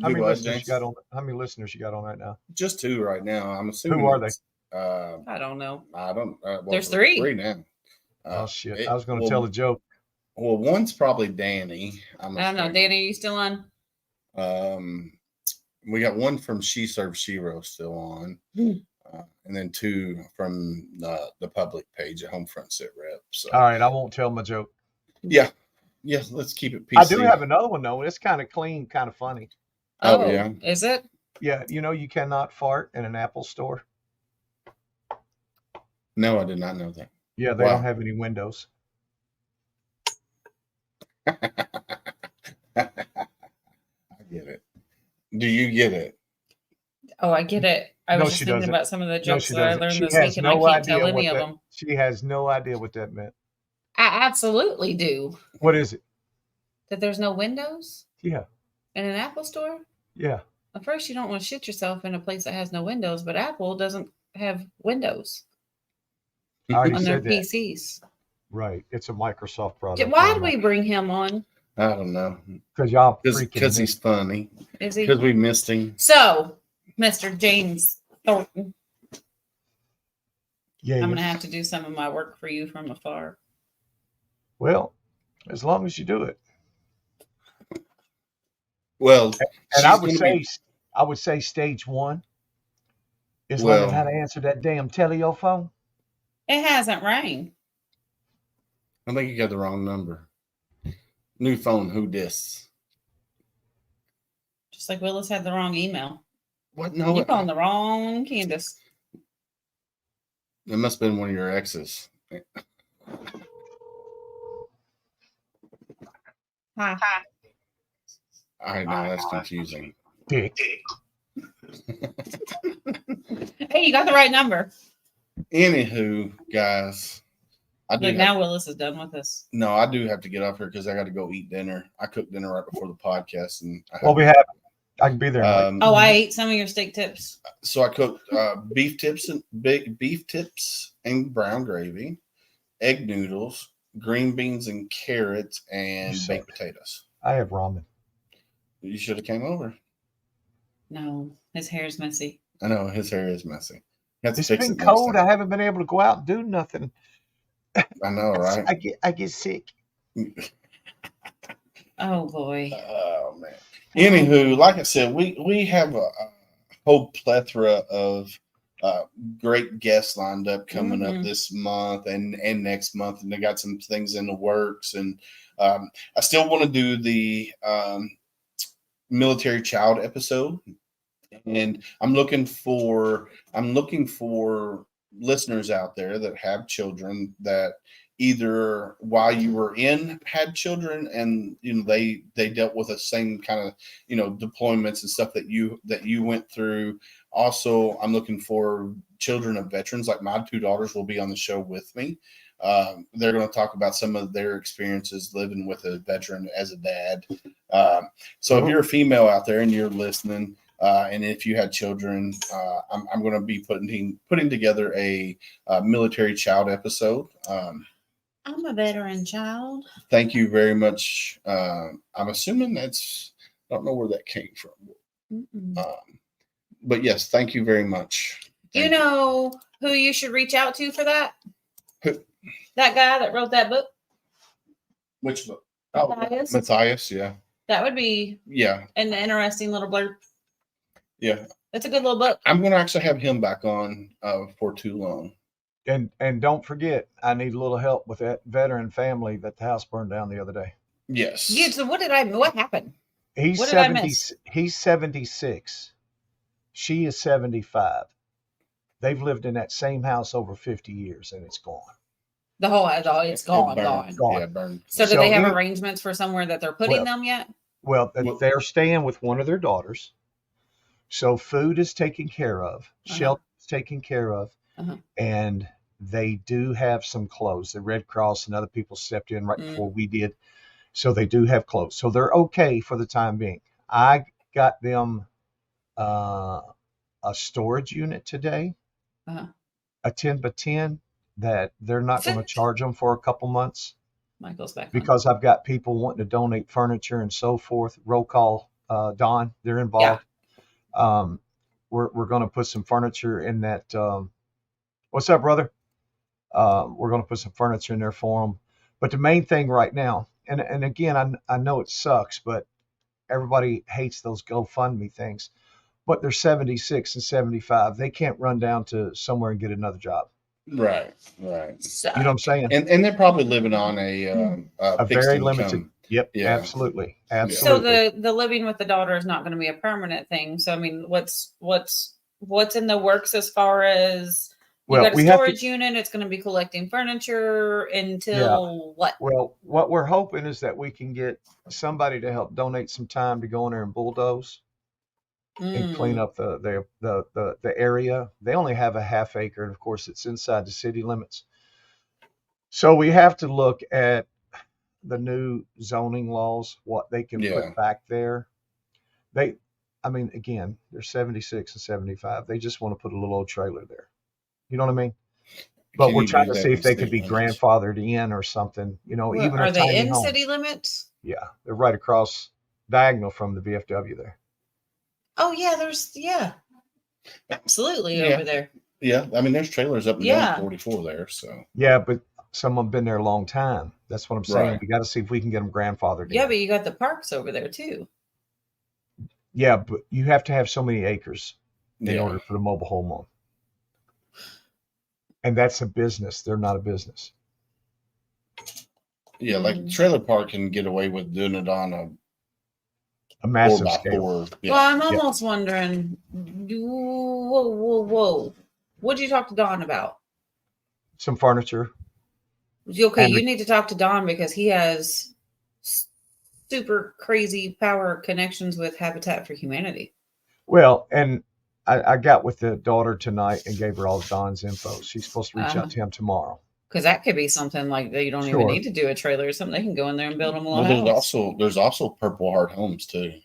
How many Do what, listeners you James? got on? How many listeners you got on right now? Just 2 right now. I'm assuming. Who are they? I don't know. I don't. Well, There's 3. 3 now. Oh shit! I was going to tell a joke. Well, one's probably Danny. I don't know. Danny, are you still on? We got one from She Serves Sheroes still on, and then 2 from the public page at HomeFront Sitrep. So All right, I won't tell my joke. yeah, Yes, let's keep it I do PC. have another one though. It's kind of clean, kind of funny. Oh, yeah. Is it? Yeah, you cannot fart in an Apple store. No, I did not know that. Yeah, they Wow. don't have any windows. I get it. Do you get it? Oh, I get it. I No, was just she thinking doesn't. about some of the No, jokes she that I doesn't. learned She this has week, and I no can't idea tell what any of that. them. She has no idea what that meant. I absolutely do. What is it? That there's no windows Yeah, in an Apple store? yeah. At first, you don't want to shit yourself in a place that has no windows, but Apple doesn't have windows I already on their said that. PCs. Right. It's a Microsoft product. Why did we bring him on? I don't know. Because y'all Because freaking he's funny. Is he? Because we missed him. So, Mr. James Thornton, yeah. I'm going to have to do some of my work for you from afar. Well, as long as you do it. Well, And I would say stage one is learning how to answer that damn telephone. It hasn't rang. I think you got the wrong number. New phone, who dis? Just like Willis had the wrong email. What? No. You calling the wrong Candace. It must have been one of your exes. Hi. I know, that's confusing. Dick. Hey, you got the right number. Anywho, guys, Look, now Willis is done with us. No, I do have to get off here because I got to go eat dinner. I cooked dinner right before the podcast, and I can be there. I ate some of your steak tips. So I cooked beef tips and brown gravy, egg noodles, green beans and carrots, and baked potatoes. I have ramen. You should have came over. No, his hair is messy. I know his hair is messy. It's been cold. I haven't been able to go out and do nothing. I know, right? I get sick. Oh boy. Oh man. Anywho, like I said, we have a whole plethora of great guests lined up coming up this month and next month, and they got some things in the works. And I still want to do the military child episode, and I'm looking for listeners out there that have children that either while you were in had children, and they dealt with the same kind of deployments and stuff that you went through. Also, I'm looking for children of veterans. Like my two daughters will be on the show with me. They're going to talk about some of their experiences living with a veteran as a dad. So if you're a female out there and you're listening, and if you had children, I'm going to be putting together a military child episode. I'm a veteran child. Thank you very much. I'm assuming I don't know where that came from. But yes, thank you very much. You know who you should reach out to for that? Who? That guy that wrote that book. Which book? Matthias. Yeah. That would be an interesting little blurb. Yeah. That's a good little book. I'm going to actually have him back on for too long. And don't forget, I need a little help with that veteran family that the house burned down the other day. Yes. Yeah, so what happened? He's 76. She is 75. They've lived in that same house over 50 years, and it's gone. It's gone. Yeah, burned. So do they have arrangements for somewhere that they're putting them yet? Well, they're staying with one of their daughters. So food is taken care of. Shelter is taken care of. And they do have some clothes. The Red Cross and other people stepped in right before we did. So they do have clothes. So they're okay for the time being. I got them a storage unit today, a 10 by 10 that they're not going to charge them for a couple months. Michael's back. Because I've got people wanting to donate furniture and so forth. Roll call, Don, they're involved. Yeah. We're going to put some furniture in that. What's up, brother? We're going to put some furniture in there for them. But the main thing right now, and again, I know it sucks, but everybody hates those GoFundMe things. But they're 76 and 75. They can't run down to somewhere and get another job. Right. Right. So, You know what I'm saying? And they're probably living on a A fixed very income. limited. Yep, Yeah. absolutely, so absolutely. the living with the daughter is not going to be a permanent thing. So I mean, what's in the works as far as you Well, got a we have to. storage unit? It's going to be collecting furniture Yeah. until what? Well, what we're hoping is that we can get somebody to help donate some time to go in there and bulldoze and clean Mm, up the area. They only have a half acre, and of course, it's inside the city limits. So we have to look at the new zoning laws, what they can Yeah. put back there. They, I mean, again, they're 76 and 75. They just want to put a little old trailer there. You know what I mean? But Can we're you trying do to that see in if they could state be limits? grandfathered in or something, well, even a are they tiny in home. city limits? Yeah, they're right across diagonal from the VFW there. Oh yeah, there's absolutely Yeah. over there. Yeah. I mean, there's trailers up and down Yeah. 44 there. So Yeah, but some of them been there a long time. That's what I'm saying. Right. We got to see if we can get them grandfathered Yeah, in. but you got the parks over there too. Yeah, but you have to have so many acres in Yeah. order for the mobile home on. And that's a business. They're not a business. Yeah. Like trailer park can get away with doing it on a A massive 4x4. scale. Yeah. Well, I'm Yeah. almost wondering. Whoa! What did you talk to Don about? Some furniture. Okay, And you need to talk to Don because he has super crazy power connections with Habitat for Humanity. Well, and I got with the daughter tonight and gave her all Don's info. She's supposed to reach out to him tomorrow. Because that could be something like that. You don't even Sure. need to do a trailer or something. They can go in there and build them a Well, little house. there's also Purple Heart Homes too.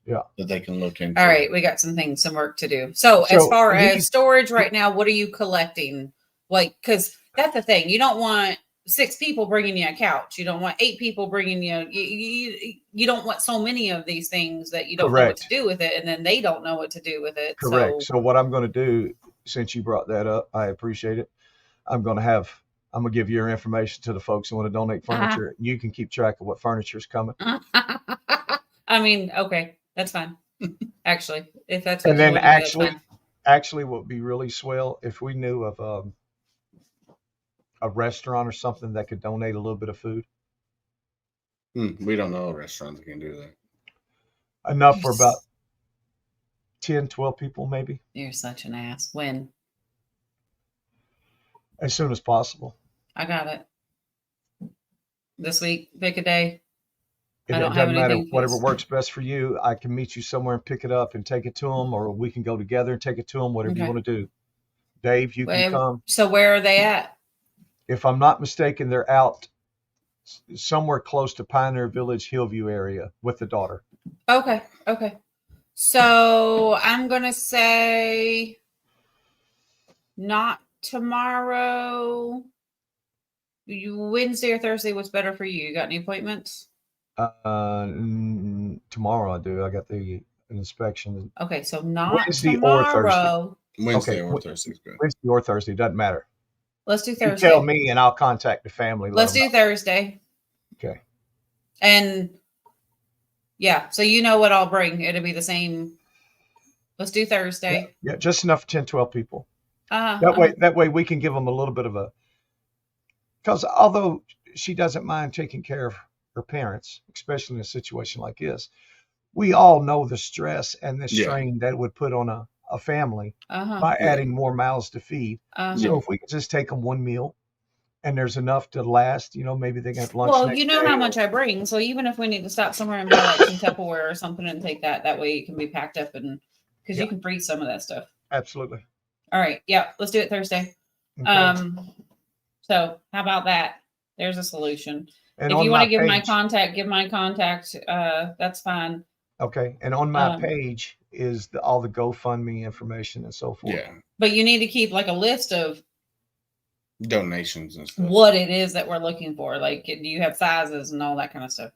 Yeah. That they can look into. All right, we got some work to do. So as So far he- as storage right now, what are you collecting? Like, because that's the thing. You don't want 6 people bringing you a couch. You don't want 8 people bringing you don't want so many of these things that you don't know what Correct. to do with it, and then they don't know what to do with it. Correct. So So what I'm going to do, since you brought that up, I appreciate it. I'm going to give your information to the folks who want to donate furniture. You can keep track of what furniture is coming. I mean, okay, that's fine. Actually, if that's what And you then want to do, that's fine. actually what would be really swell if we knew of a restaurant or something that could donate a little bit of food. We don't know a restaurant that can do that. Enough for about 10, 12 people, maybe, You're such an ass. When? as soon as possible. I got it. This week, pick a day. It I don't have doesn't matter. anything Whatever fixed. works best for you. I can meet you somewhere and pick it up and take it to them, or we can go together and take it to them, whatever you Okay. want to do. Dave, you can come. So where are they at? If I'm not mistaken, they're out somewhere close to Pioneer Village, Hillview area with the daughter. Okay. So I'm gonna say not tomorrow. Wednesday or Thursday was better for you. You got any appointments? Tomorrow I do. I got the inspection. Okay, so not Wednesday or Thursday. tomorrow. Wednesday Okay. or Thursday is good. Wednesday or Thursday, doesn't matter. Let's do You Thursday. tell me and I'll contact the family. Let's do Thursday. Okay. And yeah, so you know what I'll bring. It'll be the same. Let's do Thursday. Yeah, just enough for 10, 12 people. Uh-huh. That way we can give them a little bit of a, because although she doesn't mind taking care of her parents, especially in a situation like this, we all know the stress and the strain that it would put on a family by adding more mouths to feed. So if we could just take them one meal and there's enough to last, maybe they can have lunch. Well, next you know day how or- much I bring. So even if we need to stop somewhere and buy like some Tupperware or something and take that way it can be packed up and because you can freeze some of that stuff. Absolutely. All right. Yeah. Let's do it Thursday. Okay. So how about that? There's a solution. And If on you want to my give my page- contact, give my contact. That's fine. Okay. And on my page is all the GoFundMe information and so forth. Yeah. But you need to keep like a list of Donations and stuff. what it is that we're looking for. Like, do you have sizes and all that kind of stuff?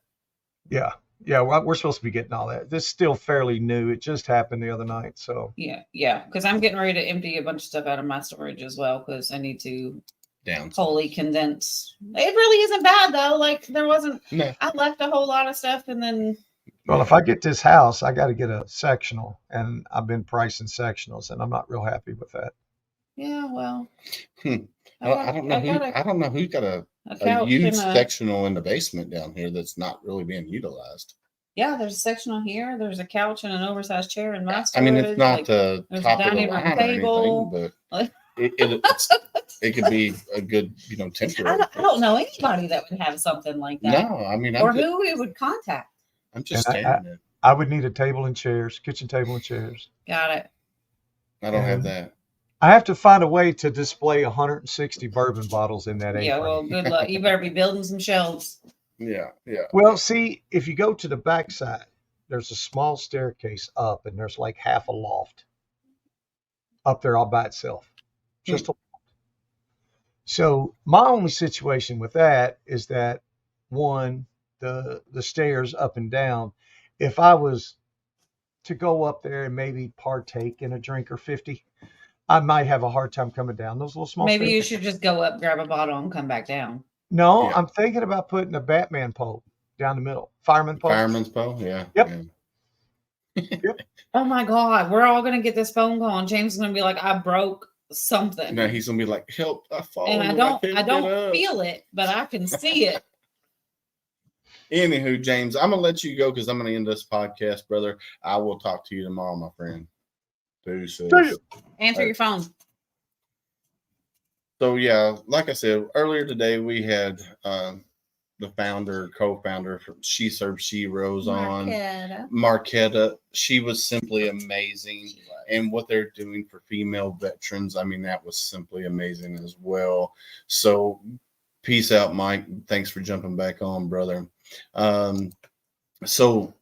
Yeah. Yeah. Well, we're supposed to be getting all that. This is still fairly new. It just happened the other night. So Yeah. Because I'm getting ready to empty a bunch of stuff out of my storage as well because I need to wholly condense. It really isn't bad though. Like there wasn't. No. I left a whole lot of stuff and then. Well, if I get this house, I got to get a sectional, and I've been pricing sectionals, and I'm not real happy with that. Yeah. Well. I don't know I got I don't know who's got a couch huge and a sectional in the basement down here that's not really being utilized. yeah. There's a sectional here. There's a couch and an oversized chair in my I mean, it's storage. not Like the there's a top of the dining room line or anything, table. but Like, it could be a good, temporary. I don't know anybody that would have something like that, No, I mean, or who we would contact. I'm just And staring at. I would need a table and chairs, kitchen table and chairs. Got it. I don't have And that. I have to find a way to display 160 bourbon bottles in that Yeah. apron. Well, good luck. You better be building some shelves. Yeah, yeah. Well, see, if you go to the backside, there's a small staircase up, and there's like half a loft up there all by itself. Just a So my only situation with that is that one, the stairs up and down. If I was to go up there and maybe partake in a drink or 50, I might have a hard time coming down those little small Maybe stairs. you should just go up, grab a bottle, and come back down. No, Yeah. I'm thinking about putting a Batman pole down the middle, fireman pole. Fireman's pole. Yeah. Yep. Yeah. Oh my God, we're all gonna get this phone call, and James is gonna be like, "I broke something," Now he's gonna be like, "Help! I fall." and I can't don't get up." feel it, but I can see it. Anywho, James, I'm gonna let you go because I'm gonna end this podcast, brother. I will talk to you tomorrow, my friend. Deuces. Answer your phone. So yeah, like I said earlier today, we had the co-founder from She Serves Sheroes on Marquetta. She was simply amazing, and what they're doing for female veterans, I mean, that was simply amazing as well. So, peace out, Mike. Thanks for jumping back on, brother. So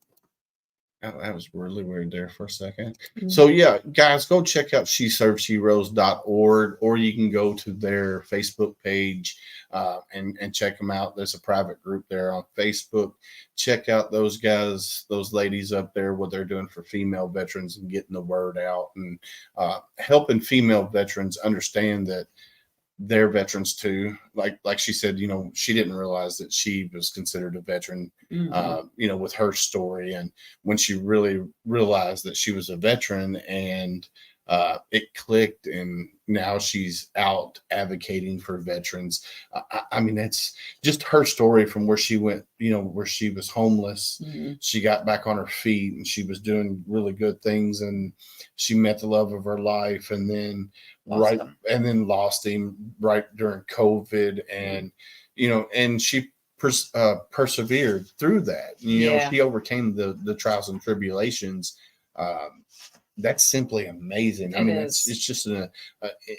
that was really weird there for a second. Mm-hmm. So yeah, guys, go check out sheservesheroes.org, or you can go to their Facebook page and check them out. There's a private group there on Facebook. Check out those guys, those ladies up there, what they're doing for female veterans and getting the word out and helping female veterans understand that they're veterans too. Like she said, she didn't realize that she was considered a veteran, with her story. And when she really realized that she was a veteran and it clicked, and now she's out advocating for veterans. I mean, that's just her story from where she went, where she was homeless. Mm-hmm. She got back on her feet and she was doing really good things, and she met the love of her life, and then lost him right during COVID. And, and she persevered through that. She overcame the trials and tribulations. That's simply amazing. I mean, it's just an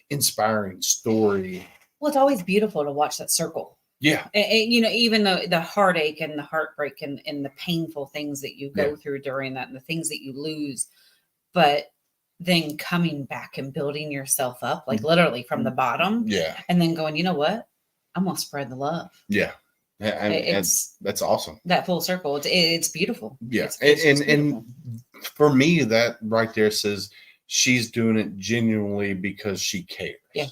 inspiring story. Well, it's always beautiful to watch that circle. Yeah. And, even the heartache and the heartbreak and the painful things that you go through during that and the things that you lose, but then coming back and building yourself up, like literally from the bottom. Yeah. And then going, you know what? I'm going to spread the love. Yeah. That's awesome. That full circle. It's beautiful. Yeah. It's beautiful. And for me, that right there says she's doing it genuinely because she cares. Yeah.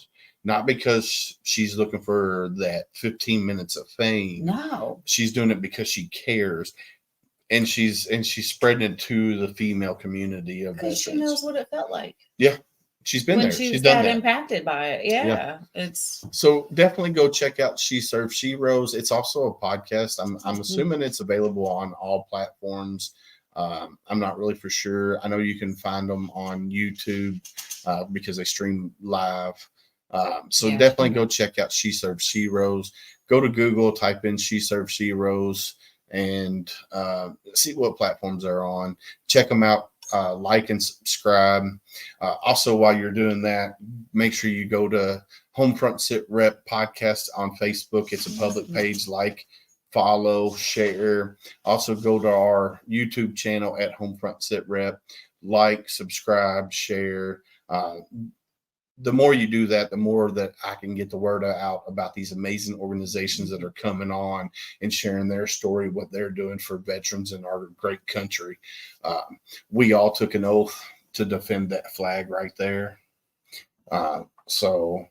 Not because she's looking for that 15 minutes of fame. No. She's doing it because she cares. And she's spreading it to the female community of veterans. Because she knows what it felt like. Yeah. She's been there. She's done that. impacted by it. Yeah. It's so definitely go check out She Serves Sheroes. It's also a podcast. I'm assuming it's available on all platforms. I'm not really for sure. I know you can find them on YouTube because they stream live. Definitely go check out She Serves Sheroes. Go to Google, type in She Serves Sheroes, and see what platforms they're on. Check them out. Like and subscribe. Also, while you're doing that, make sure you go to HomeFront Sitrep podcast on Facebook. It's a public page. Like, follow, share. Also, go to our YouTube channel at HomeFront Sitrep. Like, subscribe, share. The more you do that, the more that I can get the word out about these amazing organizations that are coming on and sharing their story, what they're doing for veterans in our great country. We all took an oath to defend that flag right there. So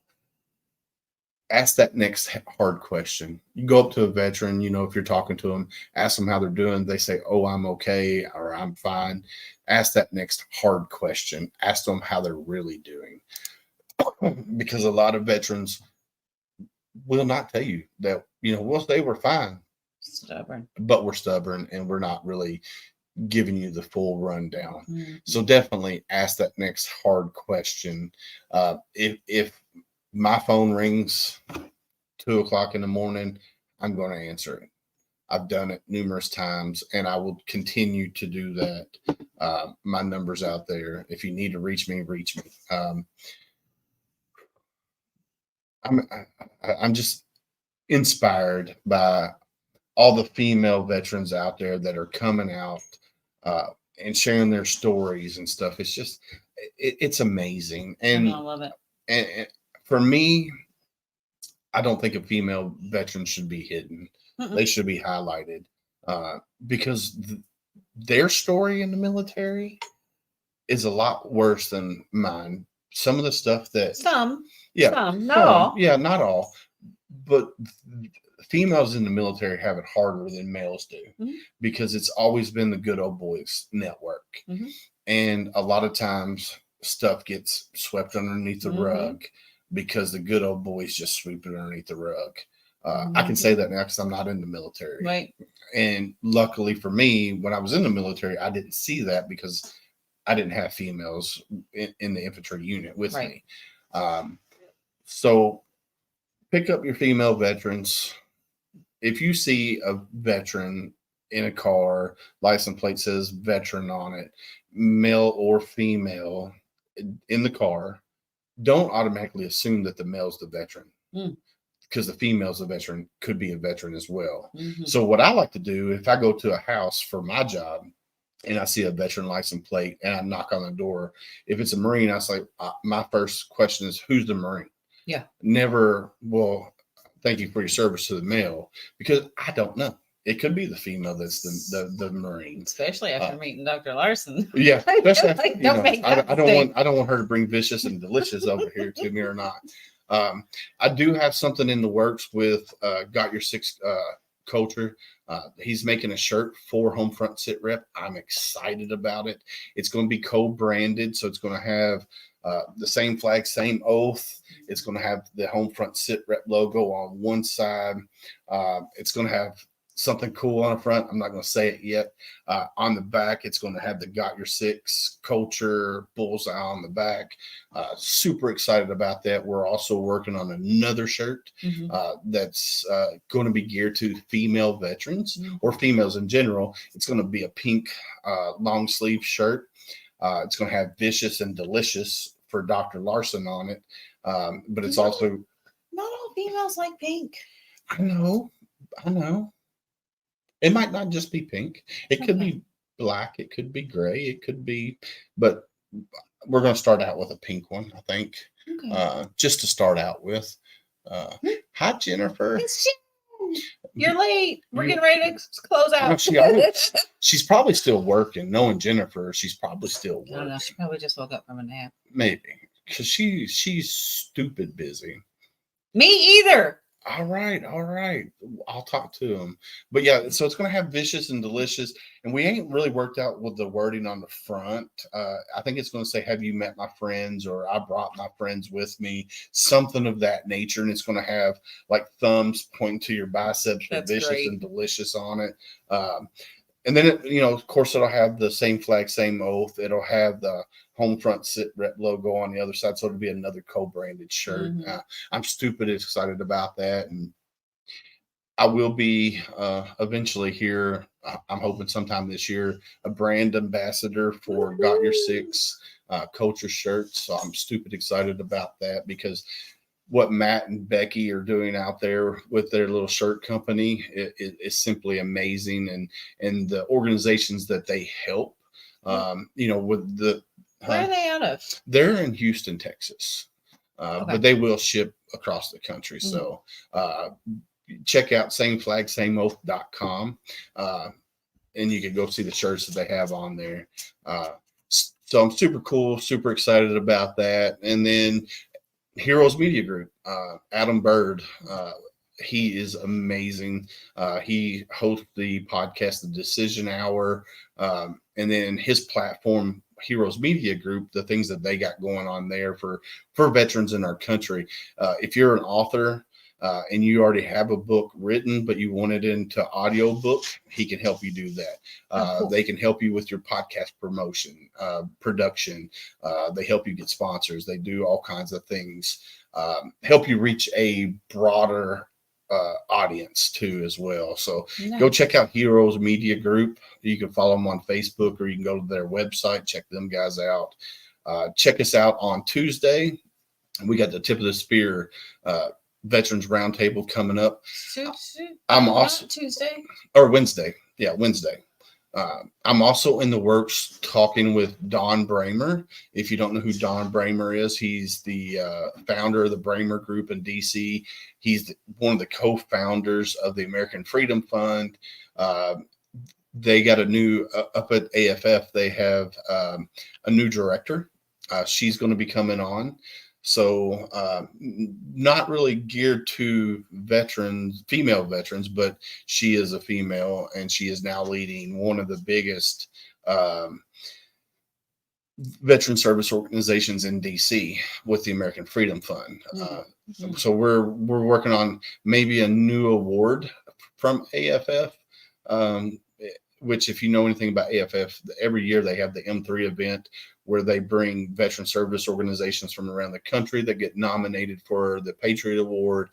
ask that next hard question. You go up to a veteran, if you're talking to them, ask them how they're doing. They say, "Oh, I'm okay," or "I'm fine." Ask that next hard question. Ask them how they're really doing. Because a lot of veterans will not tell you that, we'll say we're fine, Stubborn. but we're stubborn and we're not really giving you the full rundown. Mm-hmm. So definitely ask that next hard question. If my phone rings 2:00 in the morning, I'm going to answer it. I've done it numerous times, and I will continue to do that. My number's out there. If you need to reach me, reach me. I'm just inspired by all the female veterans out there that are coming out and sharing their stories and stuff. It's just, it's amazing. And I love it. And for me, I don't think a female veteran should be hidden. They should be highlighted because their story in the military is a lot worse than mine. Some of the stuff that Some, not all. Yeah, not all, but females in the military have it harder than males do because it's always been the good old boys network, and a lot of times stuff gets swept underneath the rug because the good old boys just sweep it underneath the rug. I can say that now because I'm not in the military. Right. And luckily for me, when I was in the military, I didn't see that because I didn't have females in the infantry unit with me. So pick up your female veterans. If you see a veteran in a car, license plate says veteran on it, male or female in the car, don't automatically assume that the male's the veteran. Because the female's a veteran, could be a veteran as well. So what I like to do, if I go to a house for my job and I see a veteran license plate and I knock on the door, if it's a Marine, I say, my first question is, who's the Marine? Yeah. Never, well, thank you for your service to the male, because I don't know. It could be the female that's the Marine. Especially after meeting Dr. Larson. Yeah, especially after, Like, don't make that I don't want her to bring vicious and delicious over here to me or not. I do have something in the works with Got Your Six Culture. He's making a shirt for Homefront Sitrep. I'm excited about it. It's going to be co-branded, so it's going to have the same flag, same oath. It's going to have the Homefront Sitrep logo on one side. It's going to have something cool on the front. I'm not going to say it yet. On the back, it's going to have the Got Your Six Culture bullseye on the back. Super excited about that. We're also working on another shirt that's going to be geared to female veterans or females in general. It's going to be a pink long sleeve shirt. It's going to have vicious and delicious for Dr. Larson on it. But it's also... Not all females like pink. I know. It might not just be pink. It could be black. It could be gray. It could be, but we're going to start out with a pink one, I think, just to start out with. Hi, Jennifer. You're late. We're getting ready to close out. She's probably still working. Knowing Jennifer, she's probably still working. I don't know. She probably just woke up from a nap. Maybe, because she's stupid busy. Me either. All right. I'll talk to him. But yeah, so it's going to have vicious and delicious. And we ain't really worked out with the wording on the front. I think it's going to say, have you met my friends? Or I brought my friends with me. Something of that nature. And it's going to have like thumbs pointing to your biceps with vicious and delicious on it. And then, of course, it'll have the same flag, same oath. It'll have the Homefront Sitrep logo on the other side. So it'll be another co-branded shirt. I'm stupid excited about that. And I will be eventually here, I'm hoping sometime this year, a brand ambassador for Got Your Six Culture shirts. So I'm stupid excited about that because what Matt and Becky are doing out there with their little shirt company is simply amazing. And the organizations that they help, with the... Where are they out of? They're in Houston, Texas, but they will ship across the country. So check out sameflagsameoath.com and you can go see the shirts that they have on there. So I'm super cool, super excited about that. And then Heroes Media Group, Adam Bird, he is amazing. He hosts the podcast, The Decision Hour, and then his platform, Heroes Media Group, the things that they got going on there for veterans in our country. If you're an author, and you already have a book written, but you want it into audio book, he can help you do that. Cool. They can help you with your podcast promotion, production. They help you get sponsors. They do all kinds of things, help you reach a broader audience too as well. So go check out Heroes Media Group. You can follow them on Facebook, or you can go to their website, check them guys out. Check us out on Tuesday. We got the Tip of the Spear Veterans Roundtable coming up. I'm also Tuesday or Wednesday. Yeah, Wednesday. I'm also in the works talking with Don Bramer. If you don't know who Don Bramer is, he's the founder of the Bramer Group in DC. He's one of the co-founders of the American Freedom Fund. They got a new, up at AFF, they have a new director. She's going to be coming on. So not really geared to veterans, female veterans, but she is a female, and she is now leading one of the biggest veteran service organizations in DC with the American Freedom Fund. So we're working on maybe a new award from AFF, which, if you know anything about AFF, every year they have the M3 event where they bring veteran service organizations from around the country that get nominated for the Patriot Award.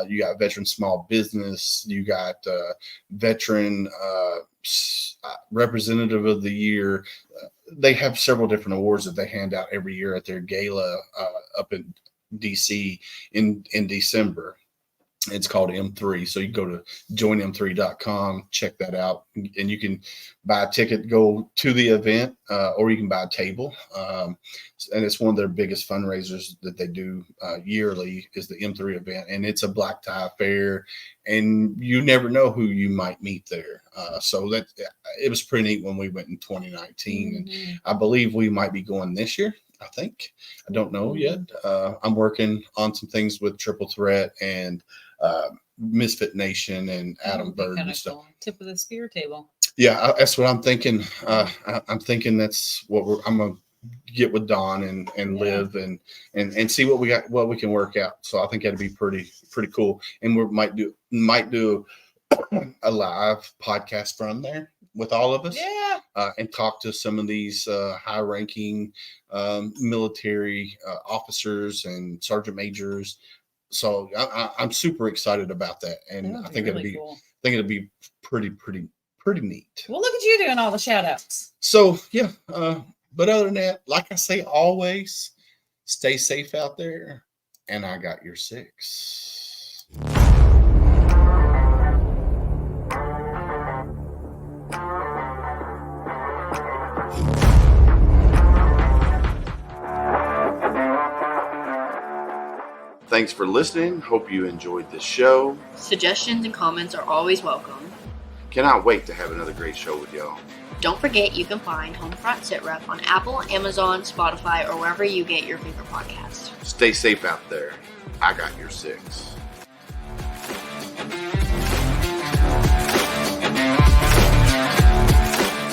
You got Veteran Small Business. You got Veteran Representative of the Year. They have several different awards that they hand out every year at their gala up in DC in December. It's called M3. So you go to joinm3.com, check that out, and you can buy a ticket, go to the event, or you can buy a table. And it's one of their biggest fundraisers that they do yearly is the M3 event. And it's a black tie affair, and you never know who you might meet there. So that it was pretty neat when we went in 2019. And I believe we might be going this year. I think. I don't know yet. I'm working on some things with Triple Threat and Misfit Nation and Adam Bird and stuff. Cool. Tip of the Spear table. Yeah, that's what I'm thinking. I'm thinking that's what I'm gonna get with Don and Liv and see what we got, what we can work out. So I think that'd be pretty cool. And we might do a live podcast from there with all of us. Yeah. And talk to some of these high-ranking military officers and sergeant majors. So I'm super excited about that, and I think really cool. it'll be pretty neat. Well, look at you doing all the shout outs. So yeah, but other than that, like I say, always stay safe out there, and I got your 6. Thanks for listening. Hope you enjoyed the show. Suggestions and comments are always welcome. Cannot wait to have another great show with y'all. Don't forget you can find HomeFront Sitrep on Apple, Amazon, Spotify, or wherever you get your favorite podcasts. Stay safe out there. I got your 6.